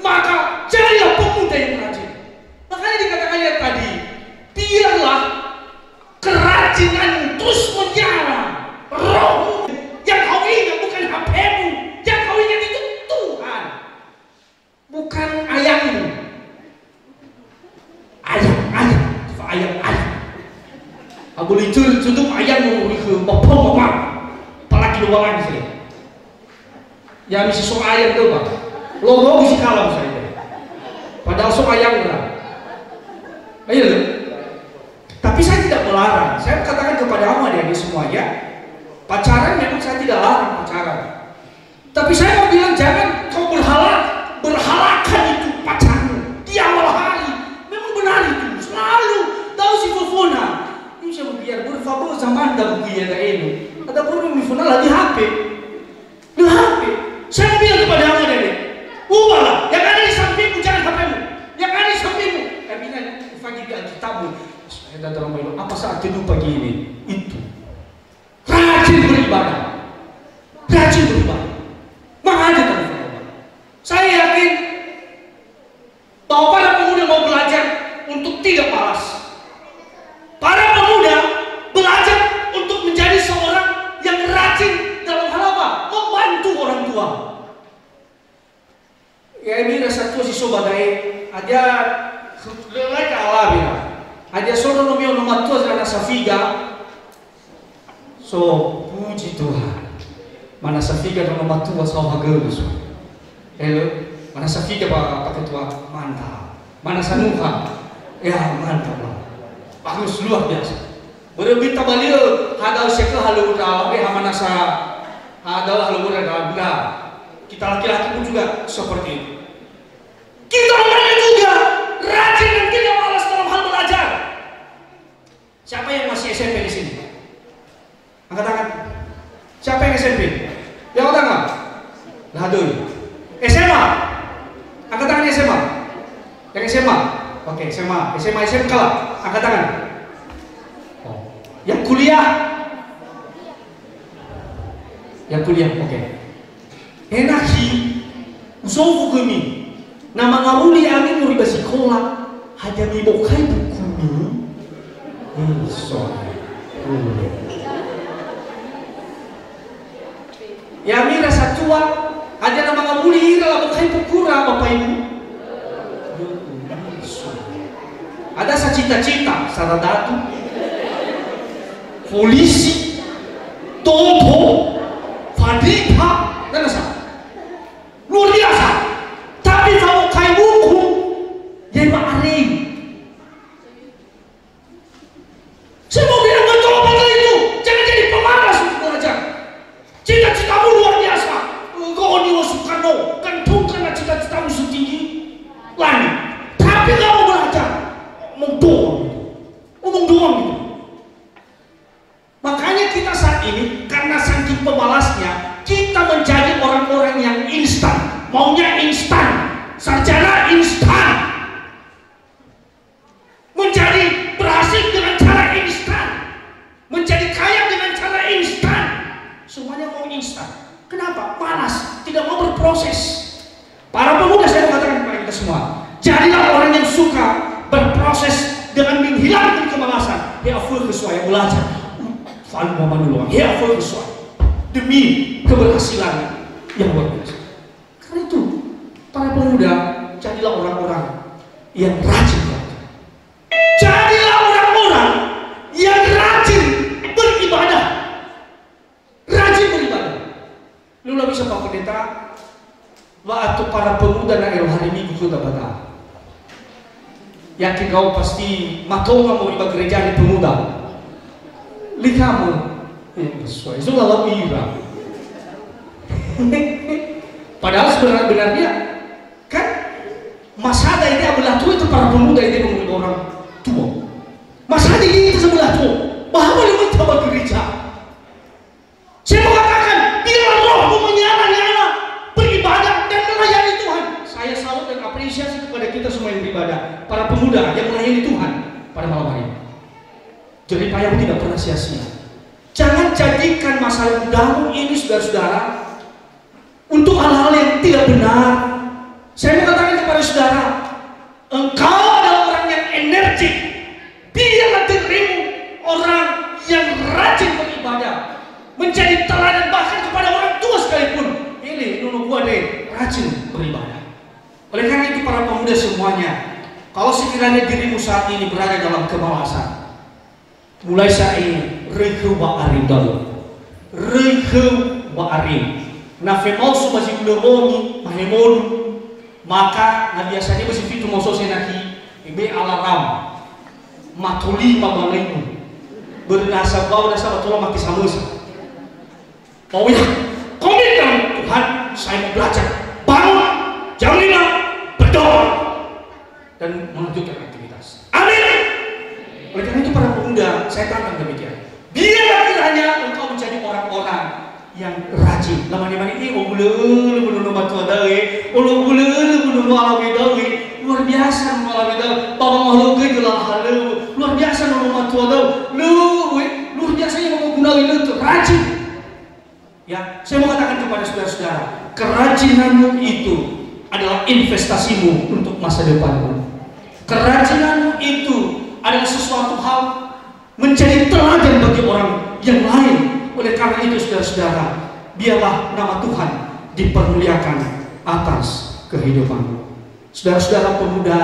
maka jadilah pemuda yang rajin. Makanya dikatakan ya tadi, biarlah kerajinan terus menyala. Roh yang kau ingat bukan HP-mu, yang kau ingat itu Tuhan, bukan ayahmu. Ayam. Aku boleh tutup ayam mau ke bapak mama, apalagi luar lagi saya. Ya mesti sok ayam tu pak, loro mesti kalah saya. Padahal sok ayam lah. Ayo. Tapi saya tidak melarang. Saya katakan kepada kamu adik-adik semuanya, pacaran memang saya tidak larang pacaran. Tapi saya mau bilang jangan kau berhalakan itu pacarmu di awal hari. Memang benar itu selalu. Tahu si Fofona, ini siapa biar berfabel zaman dah buku ya ini. Ada pun Fofona lah di HP. Saya bilang kepada kamu nenek, ubahlah. Yang ada di sampingmu jangan HP-mu. Yang ada di sampingmu. Kami nanya, pagi di Alkitabmu. Saya dah dalam Bible. Apa saat jenuh pagi ini? Itu. Rajin beribadah. Makanya teman-teman. Saya yakin bahwa para pemuda mau belajar untuk tidak malas. Para pemuda belajar untuk menjadi seorang yang rajin dalam hal apa? Membantu orang tua. Ya ini rasa tua si sobadai aja lelai ke alam ya. Aja sono nomio nomor tua anak Safiga. So puji Tuhan. Mana Safiga nomor tua sahagus. Hello, mana Safiga pak ketua mantap. Mana Sanuha? Ya mantap lah. Bagus luar biasa. Berbita beliau hadal syekh halu dalam hamanasa hadal halu dalam benda. Kita laki-laki pun juga seperti itu. Kita orang juga rajin dan tidak malas dalam hal belajar. Siapa yang masih SMP di sini? Angkat tangan. Siapa yang SMP? Yang angkat tangan. Nah dulu. SMA. Angkat tangan SMA. Yang SMA. Oke, SMA SMK lah. Angkat tangan. Yang kuliah? Yang kuliah, oke. Enaki, usofu gemi. Nama ngawuli amin muri basikola. Haja mibokai buku. Ya mira satua. Haja nama ngawuli ira lah bokai pukura bapak ibu. Ada sa cita-cita, saradatu, polisi, toto, fadika, dan apa? Luar biasa. Tapi kalau kayak buku, yang ma'arif. Saya mau bilang betul betul itu, jangan jadi pemalas untuk belajar. Cita-citamu luar biasa. Engkau Nio Soekarno, gantungkanlah cita-citamu setinggi langit. Tapi kamu belajar. Ngomong doang gitu. Makanya kita saat ini karena saking pemalasnya kita menjadi orang-orang yang instan, maunya instan, sarjana instan, menjadi berhasil dengan cara instan, menjadi kaya dengan cara instan, semuanya mau instan. Kenapa? Malas, tidak mau berproses. Para pemuda saya mengatakan kepada kita semua, jadilah orang yang suka berproses dengan menghilangkan kemalasan. Ya full kesuai belajar. Fal mamanulung. Ya full kesuai demi keberhasilan yang luar biasa. Karena itu para pemuda jadilah orang-orang yang rajin belajar. Jadilah orang-orang yang rajin beribadah. Rajin beribadah. Lu bisa Pak Pendeta waktu para pemuda na hari Minggu kita baca. Yakin kau pasti matau kamu di gereja di pemuda. Lihat kamu, sesuai itu kalau ira. Padahal sebenarnya kan masada ini adalah tua itu para pemuda ini menjadi orang tua. Masada ini itu sebelah tua. Bahwa dia mencoba gereja. Saya mengatakan bila rohmu menyala-nyala beribadah dan melayani Tuhan. Saya salut dan apresiasi kepada kita semua yang beribadah, para pemuda yang melayani Tuhan pada malam hari ini. Jerih payahmu tidak pernah sia-sia. Jangan jadikan masa mudamu ini saudara-saudara untuk hal-hal yang tidak benar. Saya mengatakan kepada saudara, engkau adalah orang yang energik. Biarlah dirimu orang yang rajin beribadah, menjadi teladan bahkan kepada orang tua sekalipun. Ini nunu gua deh rajin beribadah. Oleh karena itu para pemuda semuanya, kalau sekiranya dirimu saat ini berada dalam kemalasan, mulai saat ini rekeu ba'ari dulu, rekeu ba'ari. Na femau masih belum mahemol, maka na biasanya masih fitu moso senaki ibe alarm matuli mabalaimu bernasa bau nasa batulah mati samusa. Oh ya, komitmen Tuhan, saya mau belajar, bangun jam 5, berdoa dan melanjutkan aktivitas. Amin. Oleh karena itu para pemuda, saya katakan demikian. Biarlah kiranya engkau menjadi orang-orang yang rajin. Lama-lama ini obulele menunu batu adawe, obulele menunu alawi dawe. Luar biasa menunu alawi dawe. Bapa makhluk gejelah halu. Luar biasa menunu batu adawe. Luar biasa yang menggunakan itu rajin. Ya, saya mau katakan kepada saudara-saudara, kerajinanmu itu adalah investasimu untuk masa depanmu. Kerajinanmu itu adalah sesuatu hal menjadi teladan bagi orang yang lain. Oleh karena itu saudara-saudara, biarlah nama Tuhan dipermuliakan atas kehidupanmu. Saudara-saudara pemuda,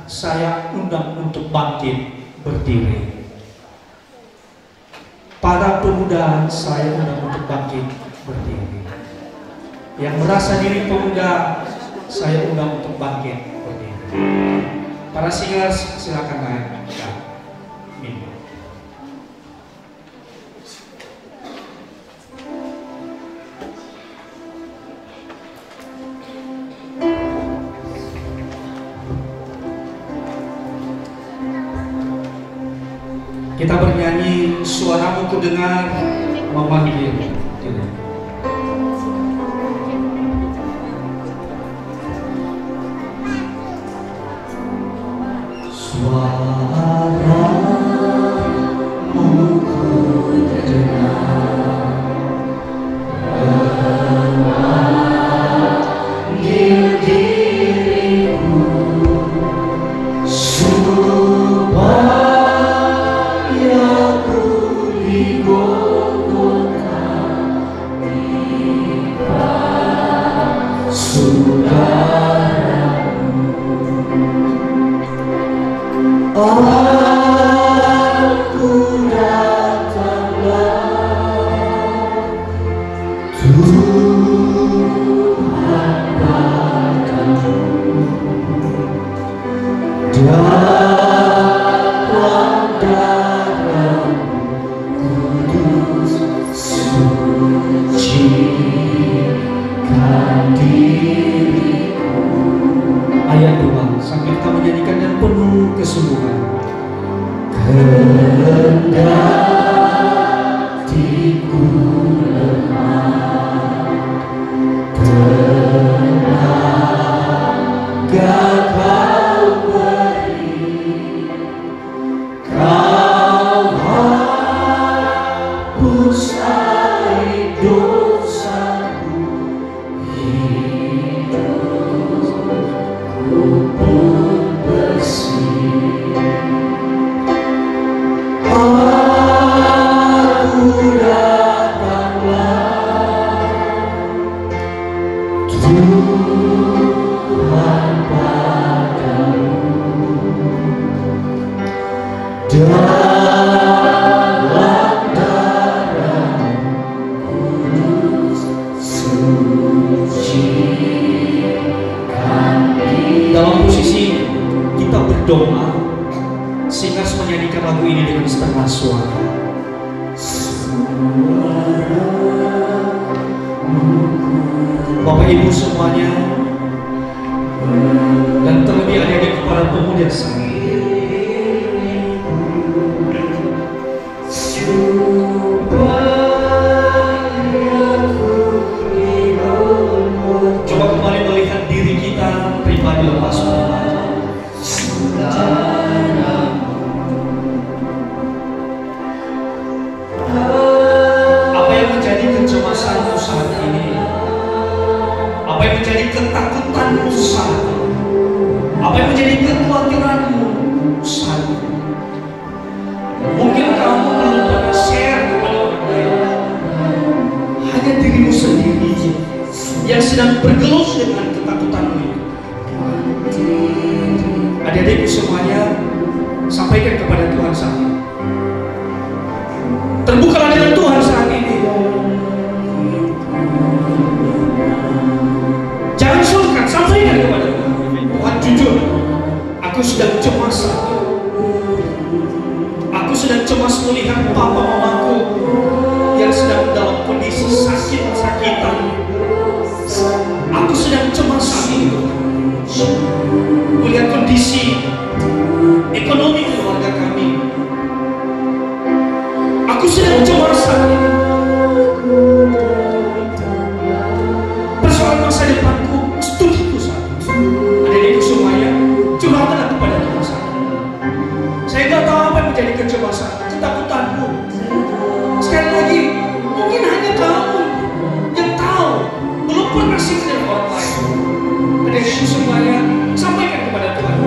saya undang untuk bangkit berdiri. Para pemuda, saya undang untuk bangkit berdiri. Yang merasa diri pemuda, saya undang untuk bangkit berdiri. Para singers silakan naik. Ya. Kita bernyanyi, suaramu kudengar memanggil. Suaramu Ayat 2 sambil kita menyanyikan dan penuh kesungguhan. Kendatiku lemah, tenaga Kau beri, Kau hapus air dosaku, hidupku pun bersih. Aku datanglah, Tuhan, padamu dalam darah kudus suci kami. Dalam posisi kita berdoa, Singers menyanyikan lagu ini dengan setengah suara. Bapak Ibu semuanya, dan terlebih adik-adik para pemuda sekalian, coba kembali melihat diri kita pribadi lepas pribadi. Apa yang menjadi kecemasanmu saat ini? Apa yang menjadi ketakutanmu saat ini? Apa yang menjadi kekhawatiranmu saat ini? Mungkin kamu belum pernah share kepada orang lain. Hanya dirimu sendiri yang sedang bergelut dengan ketakutanmu itu. Adik-adikku semuanya, sampaikan kepada Tuhan saat ini. Terbukalah dengan Tuhan saat ini. Jangan sungkan, sampaikan kepada Tuhan. Tuhan, jujur, aku sedang cemas saat ini. Aku sedang cemas melihat papa mamaku yang sedang dalam kondisi sakit-sakitan. Aku sedang cemas saat ini, Tuhan. Melihat kondisi ekonomi keluarga kami. Aku sedang cemas saat ini. Persoalan masa depanku, studiku saat ini. Adik-adikku semuanya, curhatlah kepada Tuhan saat ini. Saya tidak tahu apa yang menjadi kecemasan, ketakutanmu. Sekali lagi, mungkin hanya kamu yang tahu, belum pernah sih dengan orang lain. Adik-adikku semuanya, sampaikan kepada Tuhan.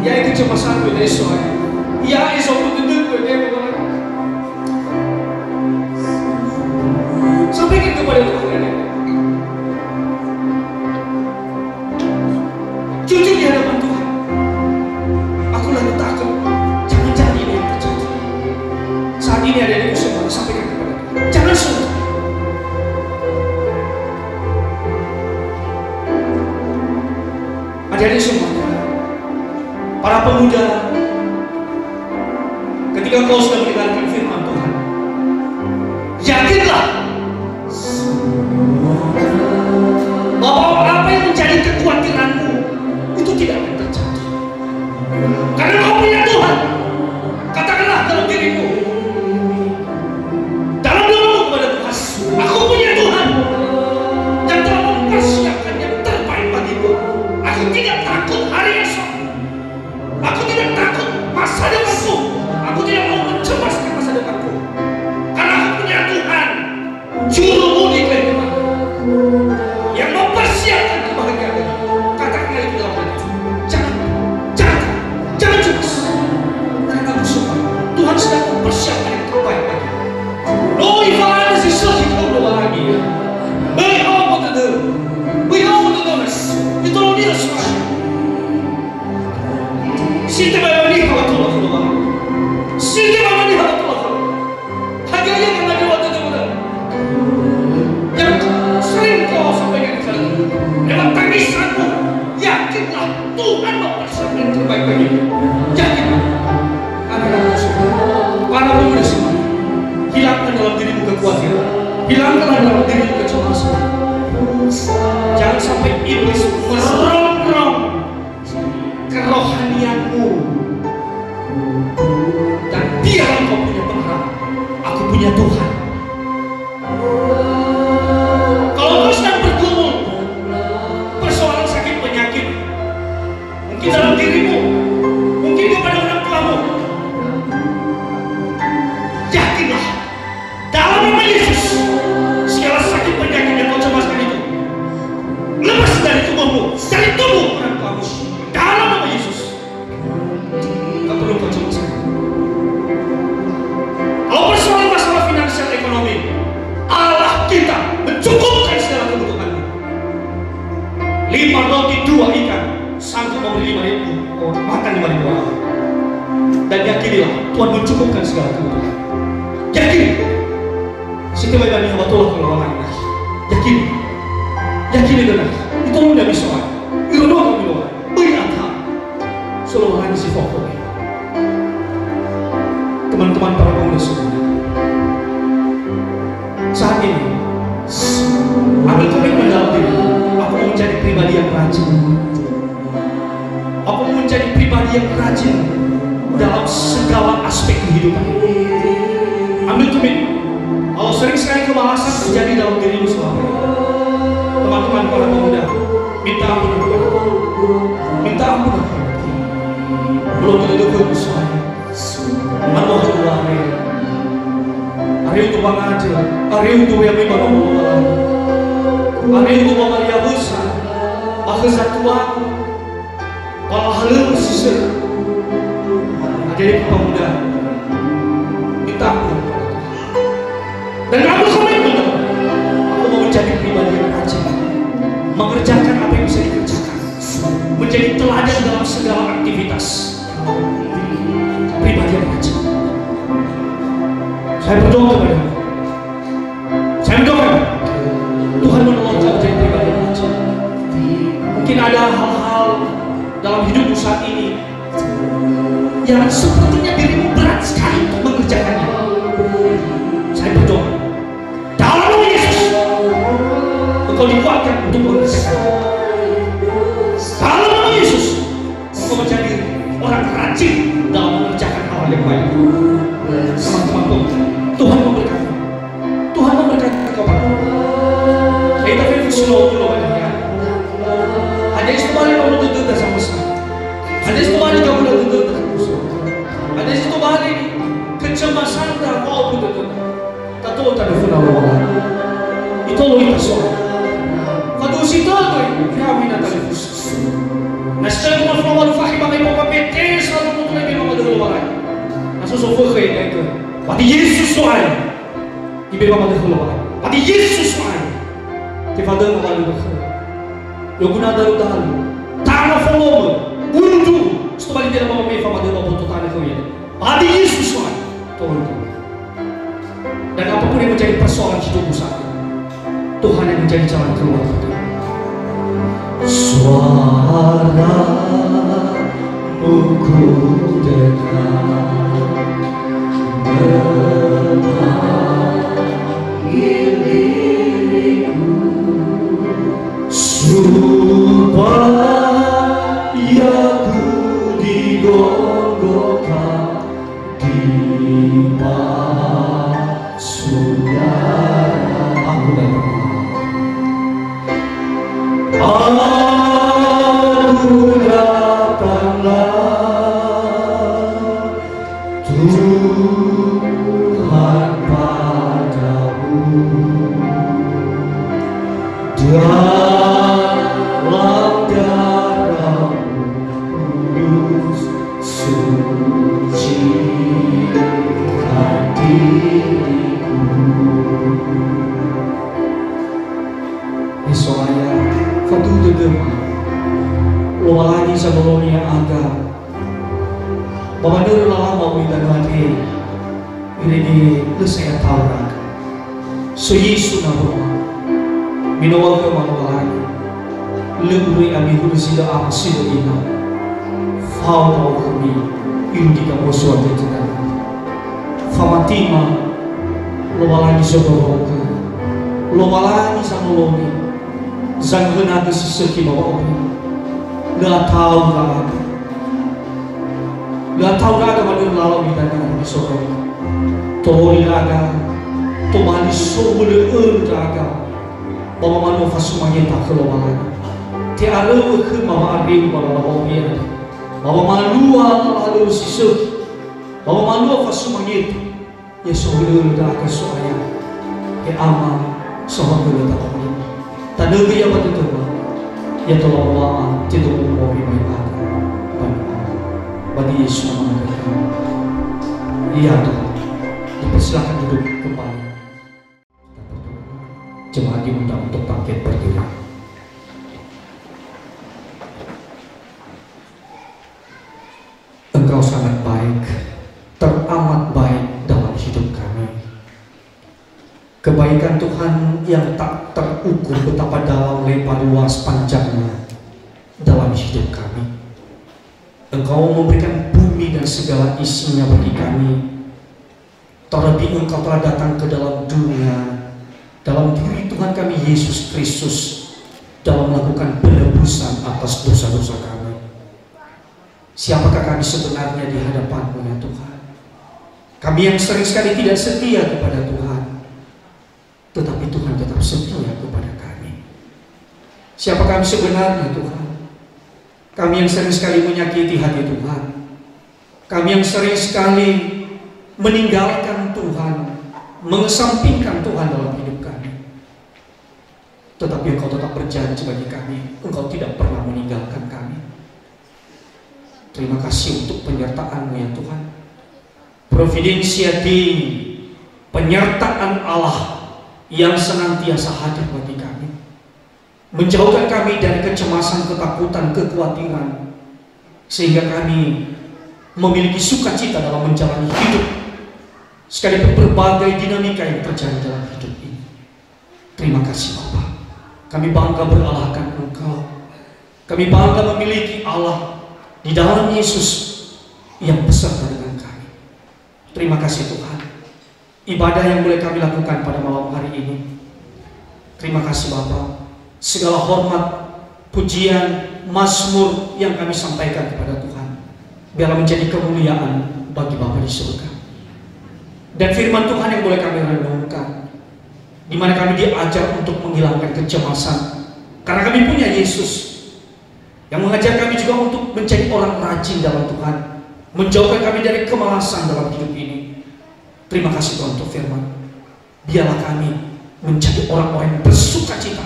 Ya, kecemasanku dari soalnya. Ya, esok itu dia. Sampaikan kepada Tuhan. Jujur di hadapan Tuhan. Aku lagi takut. Jangan-jangan ini yang terjadi. Saat ini adik-adikku semua, sampaikan kepada Tuhan. Jangan sungkan. Adik-adik semuanya, para pemuda, ketika kau sudah mendengarkan firman Tuhan, yakinlah bahwa apa yang menjadi kekhawatiranmu itu tidak akan terjadi. Karena kau punya Tuhan. Katakanlah dalam dirimu, dalam doamu kepada Tuhan, aku punya Tuhan yang telah mempersiapkan yang terbaik bagiku. Aku tidak takut hari esok. Aku tidak takut masa depanku. Aku tidak mau mencemaskan masa depanku. Karena aku punya Tuhan punya Tuhan. Kalau kau sedang bergumul persoalan sakit penyakit, mungkin dalam dirimu, mungkin kepada orang tuamu, yakinlah dalam nama Yesus segala sakit penyakit yang kau cemaskan itu lepas dari tubuhmu, dari tubuh orang tuamu, dalam nama Yesus. Tak perlu kau cemaskan. Kalau persoalan masalah finansial ekonomi, Allah kita mencukupkan segala kebutuhanmu. 5 roti 2 ikan sanggup memberi 5.000 orang, makan 5.000 orang. Dan yakinilah Tuhan mencukupkan segala kebutuhan. Yakin. Siti baik bani habatullah kalau orang ini. Yakin. Yakin itu nak. Itu lu dah bisa. Itu doa kami doa. Beri antah. Selalu orang isi fokus. Teman-teman para pemuda semuanya, saat ini ambil komitmen dalam diri. Aku mau menjadi pribadi yang rajin. Aku mau menjadi pribadi yang rajin dalam segala aspek kehidupan. Ambil komitmen. Kalau sering sekali kemalasan terjadi dalam dirimu selama ini, teman-teman para pemuda, minta ampun kepada Allah. Minta ampun kepada Allah. Belum tentu saya. Mana keluar hari untuk mengajar, hari untuk yang memang mengulang, hari untuk mengajar besar, akhir satu aku, kalau hal itu sisa, jadi pemuda, minta ampun, dan aku komitmen, aku mau menjadi pribadi yang rajin, mengerjakan apa yang bisa dikerjakan, menjadi teladan dalam segala aktivitas. Pribadi yang rajin. Saya berdoa kepada saya berdoa Tuhan menolong saya menjadi pribadi yang rajin. Mungkin ada hal-hal dalam hidupmu saat ini yang sepertinya dirimu berat sekali untuk mengerjakannya. Saya berdoa dalam nama Yesus engkau dikuatkan untuk mengerjakannya. Dalam nama Yesus engkau menjadi orang rajin dalam mengerjakan hal yang baik. Teman-teman, Tuhan memberkati. Tuhan memberkati kepada kita. Kita slow dulu banyak. Ada isu balik kamu tuntut sama sekali. Ada isu balik kamu tuntut sama sekali. Ada isu balik kecemasan tak kau tuntut. Tak tahu tak ada Allah. Itu lo itu soal. Kau situ tu, kami nak telefon. Nasib kita flow fahim bagi bapak PT selalu untuk lagi nama dulu barai. Nasu sofa kaya itu. Pada Yesus soal, ibu bapak dulu barai. Pada Yesus soal, tiada nama dulu barai. Yoguna daru dalu, tanah flow, bundu. Setelah itu bapak PT bapak dulu bapak tanah kaya. Pada Yesus soal, Tuhan. Dan apapun yang menjadi persoalan hidupmu saat ini, Tuhan yang menjadi jalan keluar. Suaramu ku dengar memanggil diriku supaya ku digolgotkan di maksudnya. Aku datang. Aku datanglah Tuhan padamu dalam darah-Mu kudus sucikan diriku. Soalnya fatu dedem lo lagi sebelumnya agak bahwa dulu lama kita nanti ini saya tahu nak so Yesus nama minawal ke manualani lebih kami dulu sida apa sida ina fau tahu kami ilu kita bosuat itu kan famatima lo lagi sebelum lo lagi sebelumnya Zang naga sisaki bawa opi, dah tahu kan? Dah tahu kan ada mana lalu kita nak disorong. Torilaga, Tomani Sobule Raga, Mama Manu Fasumangita Kulawan, Tialu Mama Arim Balawia, Mama Manua Lalu Sisu, Mama Manua Fasumangit, Yesobule Raga Soaya, Ama Sohagula Tawani, Tanubi Abatuba, Yatolawa, Tidu Mori Mayaga, Badi Yesus Namanya. Iya Tuhan, dipersilakan duduk kembali. Jemaat diundang untuk bangkit berdiri. Engkau sangat baik, teramat baik dalam hidup kami. Kebaikan Tuhan yang tak terukur betapa dalam, lebar, luas, panjangnya dalam hidup kami. Engkau memberikan bumi dan segala isinya bagi kami. Terlebih Engkau telah datang ke dalam dunia, dalam diri Tuhan kami Yesus Kristus, dalam melakukan penebusan atas dosa-dosa kami. Siapakah kami sebenarnya di hadapan-Mu ya Tuhan? Kami yang sering sekali tidak setia kepada Tuhan, tetapi Tuhan tetap setia kepada kami. Siapa kami sebenarnya Tuhan? Kami yang sering sekali menyakiti hati Tuhan, kami yang sering sekali meninggalkan Tuhan, mengesampingkan Tuhan dalam hidup kami. Tetapi Engkau tetap berjanji bagi kami, Engkau tidak pernah meninggalkan kami. Terima kasih untuk penyertaan-Mu ya Tuhan. Providensia Dei, penyertaan Allah yang senantiasa hadir bagi kami, menjauhkan kami dari kecemasan, ketakutan, kekhawatiran, sehingga kami memiliki sukacita dalam menjalani hidup sekalipun berbagai dinamika yang terjadi dalam hidup ini. Terima kasih Bapa. Kami bangga beralahkan Engkau. Kami bangga memiliki Allah di dalam Yesus yang beserta dengan kami. Terima kasih Tuhan. Ibadah yang boleh kami lakukan pada malam hari ini, terima kasih Bapa. Segala hormat, pujian, mazmur yang kami sampaikan kepada Tuhan, biarlah menjadi kemuliaan bagi Bapa di surga. Dan firman Tuhan yang boleh kami renungkan, di mana kami diajar untuk menghilangkan kecemasan, karena kami punya Yesus yang mengajar kami juga untuk menjadi orang rajin dalam Tuhan, menjauhkan kami dari kemalasan dalam hidup ini. Terima kasih Tuhan untuk firman. Biarlah kami menjadi orang-orang yang bersuka cita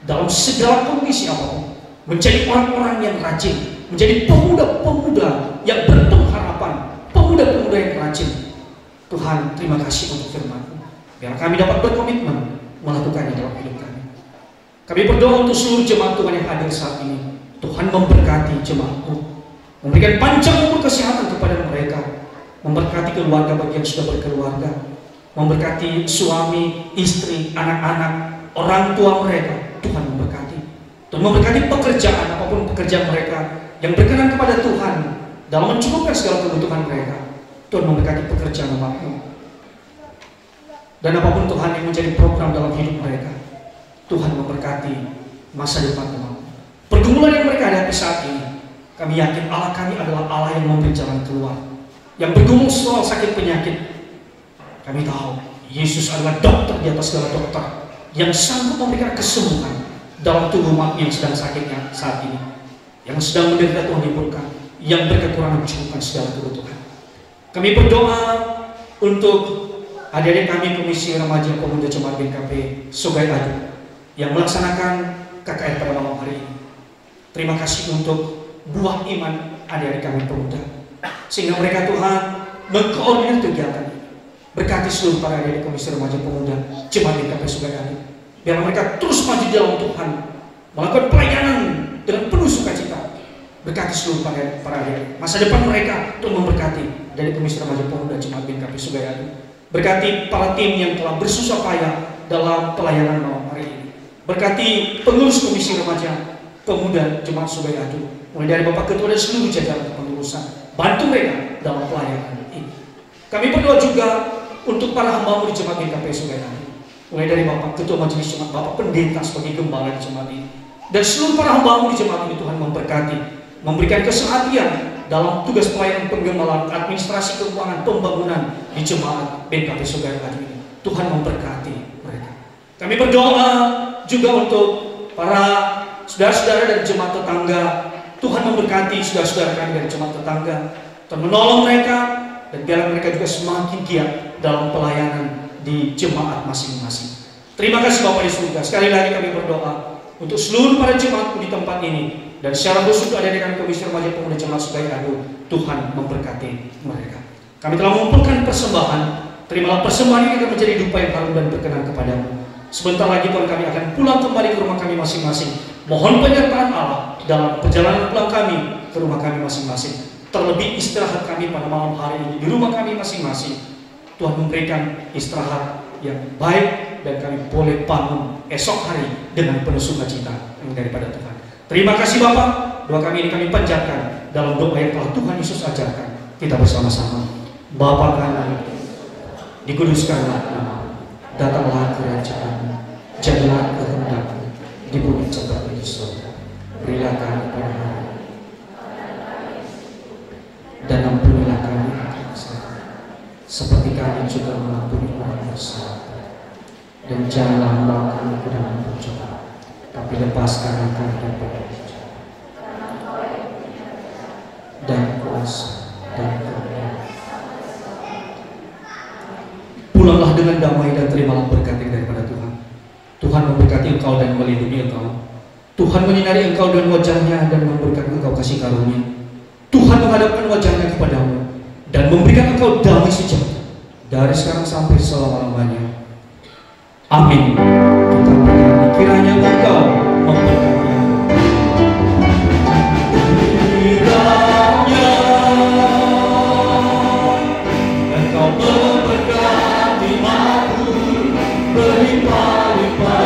dalam segala kondisi apapun, menjadi orang-orang yang rajin, menjadi pemuda-pemuda yang berpengharapan, pemuda-pemuda yang rajin. Tuhan, terima kasih untuk firman-Mu. Biar kami dapat berkomitmen melakukannya dalam hidup kami. Kami berdoa untuk seluruh jemaat Tuhan yang hadir saat ini. Tuhan memberkati jemaat-Mu, memberikan panjang umur kesehatan kepada mereka, memberkati keluarga bagi yang sudah berkeluarga, memberkati suami, istri, anak-anak, orang tua mereka. Tuhan memberkati. Tuhan memberkati pekerjaan, apapun pekerjaan mereka yang berkenan kepada Tuhan dalam mencukupkan segala kebutuhan mereka. Tuhan memberkati pekerjaan apapun, dan apapun Tuhan yang menjadi program dalam hidup mereka. Tuhan memberkati masa depan mereka. Pergumulan yang mereka hadapi saat ini, kami yakin Allah kami adalah Allah yang memberi jalan keluar. Yang bergumul soal sakit penyakit, kami tahu Yesus adalah dokter di atas segala dokter, yang sanggup memberikan kesembuhan dalam tubuh umat yang sedang sakitnya saat ini, yang sedang menderita. Tuhan hiburkan, yang berkekurangan cukupkan segala kebutuhan. Kami berdoa untuk adik-adik kami Komisi Remaja Pemuda Jemaat BKP Sogai Adu yang melaksanakan KKR pada malam hari ini. Terima kasih untuk buah iman adik-adik kami pemuda, sehingga mereka Tuhan mengkoordinir kegiatan. Berkati seluruh para adik-adik Komisi Remaja Pemuda Jemaat BKP Sogai Adu, biar mereka terus maju di dalam Tuhan, melakukan pelayanan dengan penuh sukacita. Berkati seluruh para adik-adik, masa depan mereka Tuhan memberkati dari Komisi Remaja Pemuda Jemaat BKP Sogai Adu. Berkati para tim yang telah bersusah payah dalam pelayanan malam hari ini. Berkati pengurus Komisi Remaja Pemuda Jemaat Sogai Adu, mulai dari Bapak Ketua dan seluruh jajaran kepengurusan. Bantu mereka dalam pelayanan ini. Kami berdoa juga untuk para hamba-Mu di Jemaat BKP Sogai Adu, mulai dari Bapak Ketua Majelis Jemaat, Bapak Pendeta sebagai gembala di jemaat ini, dan seluruh para hamba-Mu di jemaat ini. Tuhan memberkati, memberikan kesehatan dalam tugas pelayanan penggemalan, administrasi keuangan, pembangunan di jemaat BKP Sugeng Adu ini. Tuhan memberkati mereka. Kami berdoa juga untuk para saudara-saudara dari jemaat tetangga. Tuhan memberkati saudara-saudara kami dari jemaat tetangga, Tuhan menolong mereka, dan biarlah mereka juga semakin giat dalam pelayanan di jemaat masing-masing. Terima kasih Bapak di surga. Sekali lagi kami berdoa untuk seluruh para jemaatku di tempat ini, dan secara khusus ada di Komisi Remaja Pemuda Jemaat Sugeng Adu. Tuhan memberkati mereka. Kami telah mengumpulkan persembahan. Terimalah persembahan ini akan menjadi dupa yang harum dan berkenan kepadamu. Sebentar lagi Tuhan, kami akan pulang kembali ke rumah kami masing-masing. Mohon penyertaan Allah dalam perjalanan pulang kami ke rumah kami masing-masing. Terlebih istirahat kami pada malam hari ini di rumah kami masing-masing. Tuhan memberikan istirahat yang baik, dan kami boleh bangun esok hari dengan penuh sukacita yang daripada Tuhan. Terima kasih Bapak. Doa kami ini kami panjatkan dalam doa yang telah Tuhan Yesus ajarkan. Kita bersama-sama. Bapa kami, dikuduskanlah nama, datanglah kerajaan-Mu, jadilah kehendak-Mu di bumi seperti di surga. Berilah kami pada hari ini, dan ampunilah kami kesalahan, seperti kami juga mengampuni orang bersalah. Dan janganlah membawa kami ke dalam pencobaan, tapi lepaskan kami daripada jahat. Dan kuasa dan kemuliaan. Pulanglah dengan damai dan terimalah berkat daripada Tuhan. Tuhan memberkati engkau dan melindungi engkau. Tuhan menyinari engkau dengan wajahnya dan memberikan engkau kasih karunia. Tuhan menghadapkan wajahnya kepadamu dan memberikan engkau damai sejahtera dari sekarang sampai selama-lamanya. Amin. Kita berdoa kiranya engkau memberkati. Kiranya engkau memberkati aku berlimpah-limpah.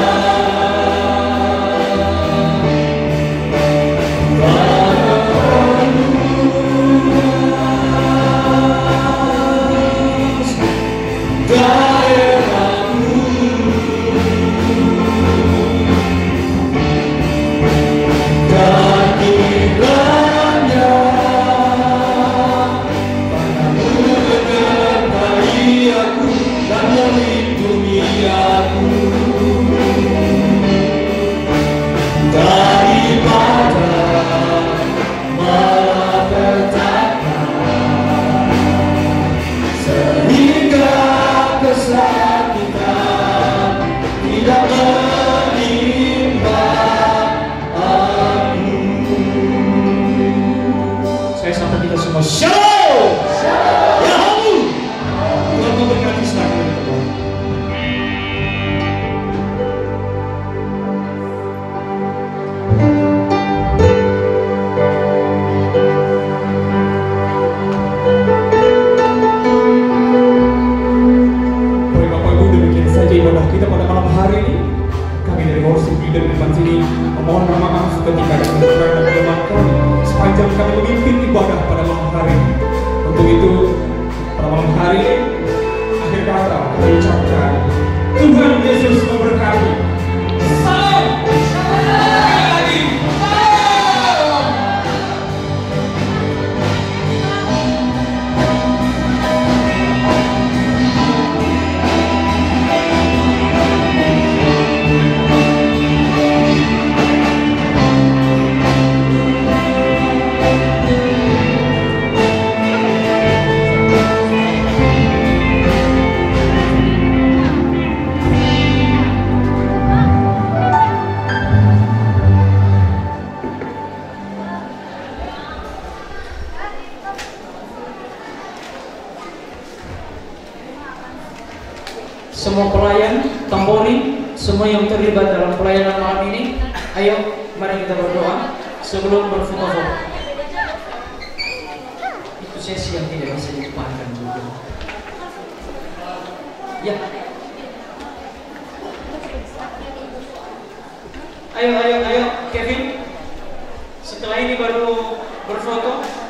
Semua pelayan, tambori, semua yang terlibat dalam pelayanan malam ini, ayo mari kita berdoa sebelum berfoto-foto. Itu sesi yang tidak bisa dilupakan juga. Ya. Ayo Kevin. Setelah ini baru berfoto.